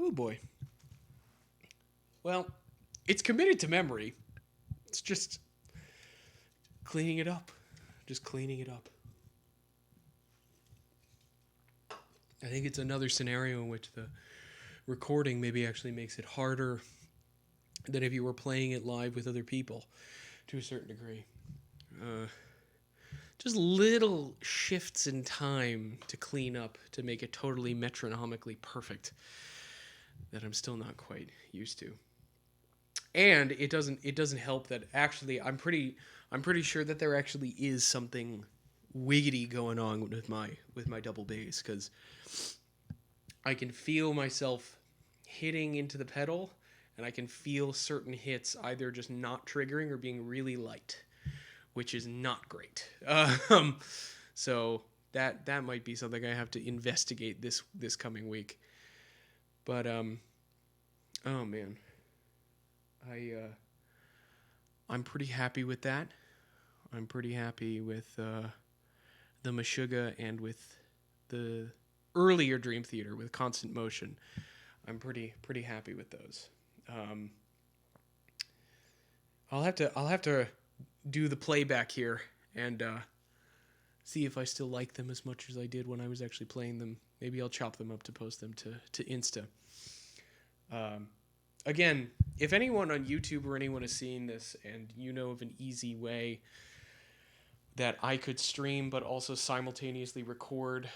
Oh boy. Well, it's committed to memory. It's just cleaning it up. Just cleaning it up. I think it's another scenario in which the recording maybe actually makes it harder than if you were playing it live with other people to a certain degree. Just little shifts in time to clean up to make it totally metronomically perfect that I'm still not quite used to. And it doesn't help that actually I'm pretty sure that there actually is something wiggity going on with my double bass, because I can feel myself hitting into the pedal, and I can feel certain hits either just not triggering or being really light, which is not great. So that might be something I have to investigate this coming week. But oh man, I'm pretty happy with that. I'm pretty happy with the Meshuggah and with the earlier Dream Theater with Constant Motion. I'm pretty happy with those. I'll have to do the playback here and see if I still like them as much as I did when I was actually playing them. Maybe I'll chop them up to post them to Insta. Again, if anyone on YouTube or anyone is seeing this and you know of an easy that I could stream but also simultaneously record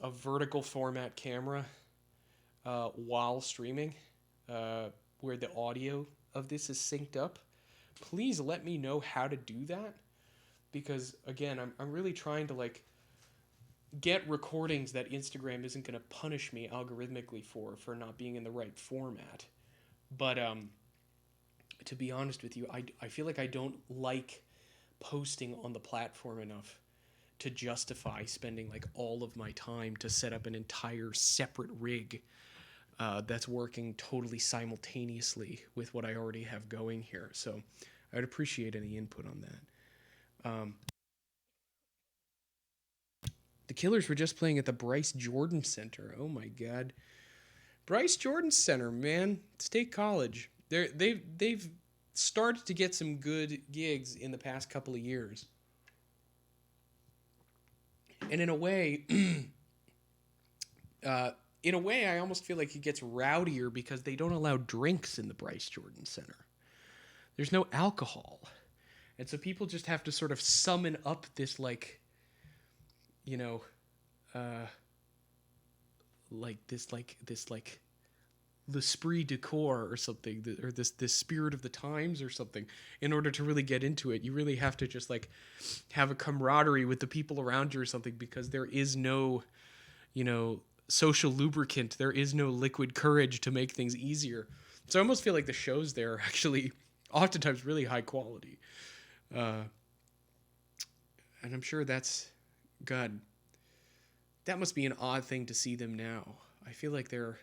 a vertical format camera while streaming, where the audio of this is synced up, please let me know how to do that. Because again, I'm really trying to get recordings that Instagram isn't going to punish me algorithmically for not being in the right format. But to be honest with you, I feel like I don't like posting on the platform enough to justify spending all of my time to set up an entire separate rig that's working totally simultaneously with what I already have going here. So I'd appreciate any input on that. The Killers were just playing at the Bryce Jordan Center. Oh my God. Bryce Jordan Center, man. State College. They've started to get some good gigs in the past couple of years. And in a way, I almost feel like it gets rowdier because they don't allow drinks in the Bryce Jordan Center. There's no alcohol. And so people just have to sort of summon up this l'esprit de corps or something, or this spirit of the times or something, in order to really get into it. You really have to just have a camaraderie with the people around you or something, because there is no social lubricant, there is no liquid courage to make things easier. So I almost feel like the shows there are actually oftentimes really high quality, and I'm sure that's God, that must be an odd thing to see them now. I feel like they're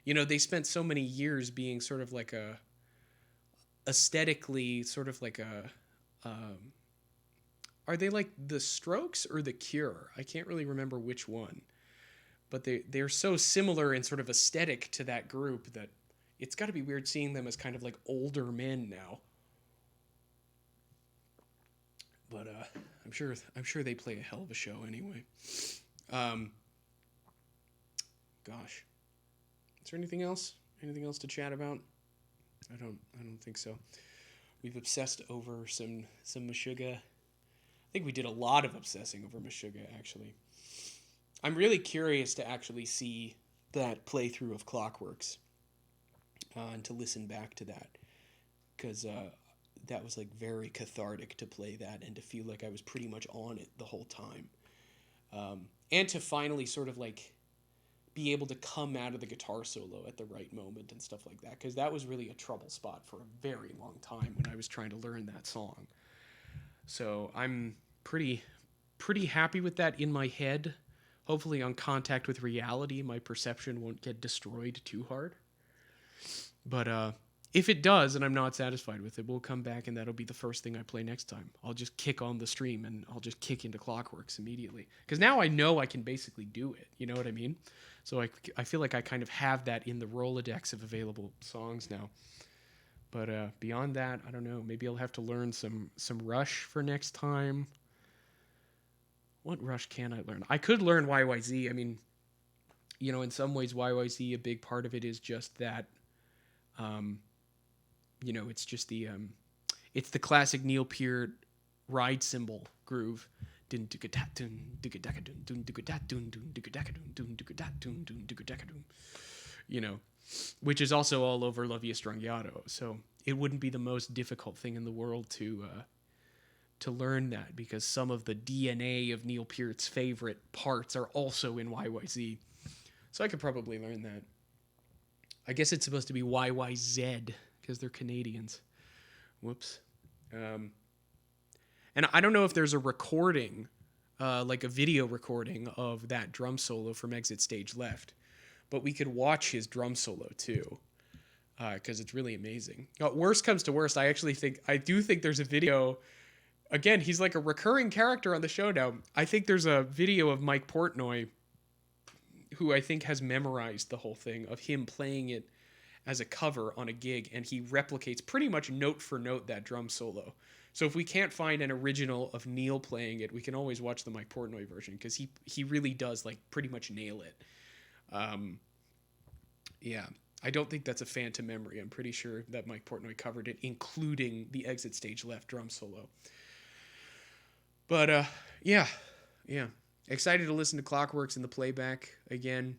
they spent so many years being sort of aesthetically sort of are they like the Strokes or the Cure? I can't really remember which one. But they're so similar in sort of aesthetic to that group that it's got to be weird seeing them as kind of older men now. But I'm sure they play a hell of a show anyway. Gosh. Is there anything else? Anything else to chat about? I don't think so. We've obsessed over some Meshuggah. I think we did a lot of obsessing over Meshuggah, actually. I'm really curious to actually see that playthrough of Clockworks and to listen back to that, because that was very cathartic to play that and to feel like I was pretty much on it the whole time, and to finally sort of be able to come out of the guitar solo at the right moment and stuff like that, because that was really a trouble spot for a very long time when I was trying to learn that song. So I'm pretty happy with that in my head. Hopefully on contact with reality, my perception won't get destroyed too hard. But if it does and I'm not satisfied with it, we'll come back and that'll be the first thing I play next time. I'll just kick on the stream and I'll just kick into Clockworks immediately. Because now I know I can basically do it. You know what I mean? So I feel like I kind of have that in the Rolodex of available songs now. But beyond that, I don't know. Maybe I'll have to learn some Rush for next time. What Rush can I learn? I could learn YYZ. I mean, you know, in some ways, YYZ, a big part of it is just that, you know, it's just it's the classic Neil Peart ride cymbal groove. You know, which is also all over La Via Strangiato. So it wouldn't be the most difficult thing in the world to learn that, because some of the DNA of Neil Peart's favorite parts are also in YYZ. So I could probably learn that. I guess it's supposed to be YYZ because they're Canadians. Whoops. And I don't know if there's a recording, like a video recording of that drum solo from Exit Stage Left, but we could watch his drum solo too, because it's really amazing. Worst comes to worst, I do think there's a video. Again, he's like a recurring character on the show now. I think there's a video of Mike Portnoy, who I think has memorized the whole thing, of him playing it as a cover on a gig, and he replicates pretty much note for note that drum solo. So if we can't find an original of Neil playing it, we can always watch the Mike Portnoy version, because he really does like pretty much nail it. Yeah, I don't think that's a phantom memory. I'm pretty sure that Mike Portnoy covered it, including the Exit Stage Left drum solo. But yeah. Excited to listen to Clockworks in the playback again.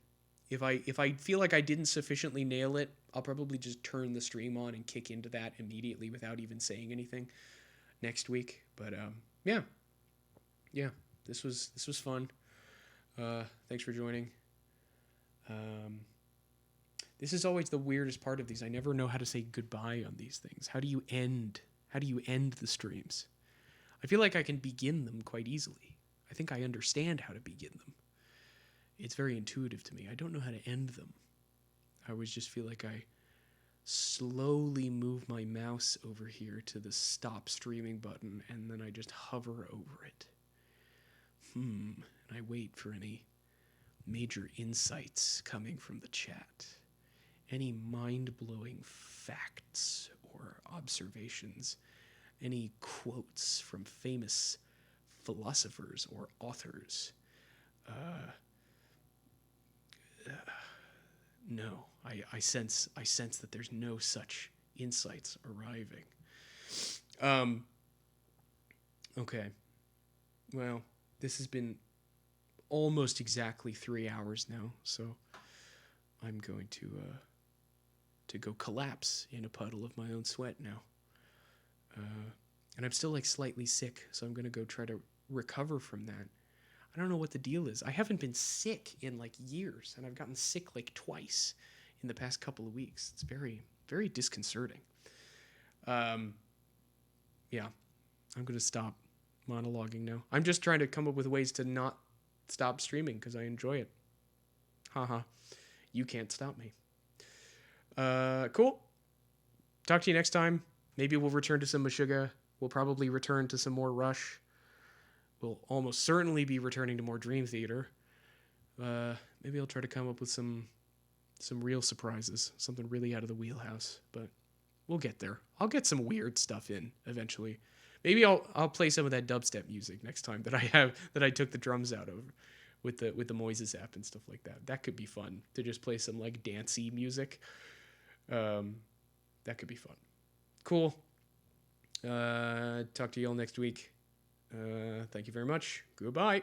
If I feel like I didn't sufficiently nail it, I'll probably just turn the stream on and kick into that immediately without even saying anything next week. But yeah, this was fun. Thanks for joining. This is always the weirdest part of these. I never know how to say goodbye on these things. How do you end the streams? I feel like I can begin them quite easily. I think I understand how to begin them. It's very intuitive to me. I don't know how to end them. I always just feel like I slowly move my mouse over here to the stop streaming button, and then I just hover over it. And I wait for any major insights coming from the chat. Any mind-blowing facts or observations. Any quotes from famous philosophers or authors. No, I sense that there's no such insights arriving. Okay. Well, this has been almost exactly 3 hours now, so I'm going to go collapse in a puddle of my own sweat now. And I'm still like slightly sick, so I'm going to go try to recover from that. I don't know what the deal is. I haven't been sick in like years, and I've gotten sick like twice in the past couple of weeks. It's very, very disconcerting. Yeah, I'm going to stop monologuing now. I'm just trying to come up with ways to not stop streaming because I enjoy it. Haha. You can't stop me. Cool. Talk to you next time. Maybe we'll return to some Meshuggah. We'll probably return to some more Rush. We'll almost certainly be returning to more Dream Theater. Maybe I'll try to come up with some real surprises, something really out of the wheelhouse. But we'll get there. I'll get some weird stuff in eventually. Maybe I'll play some of that dubstep music next time that I took the drums out of with the Moises app and stuff like that. That could be fun to just play some like dancey music. That could be fun. Cool. Talk to you all next week. Thank you very much. Goodbye.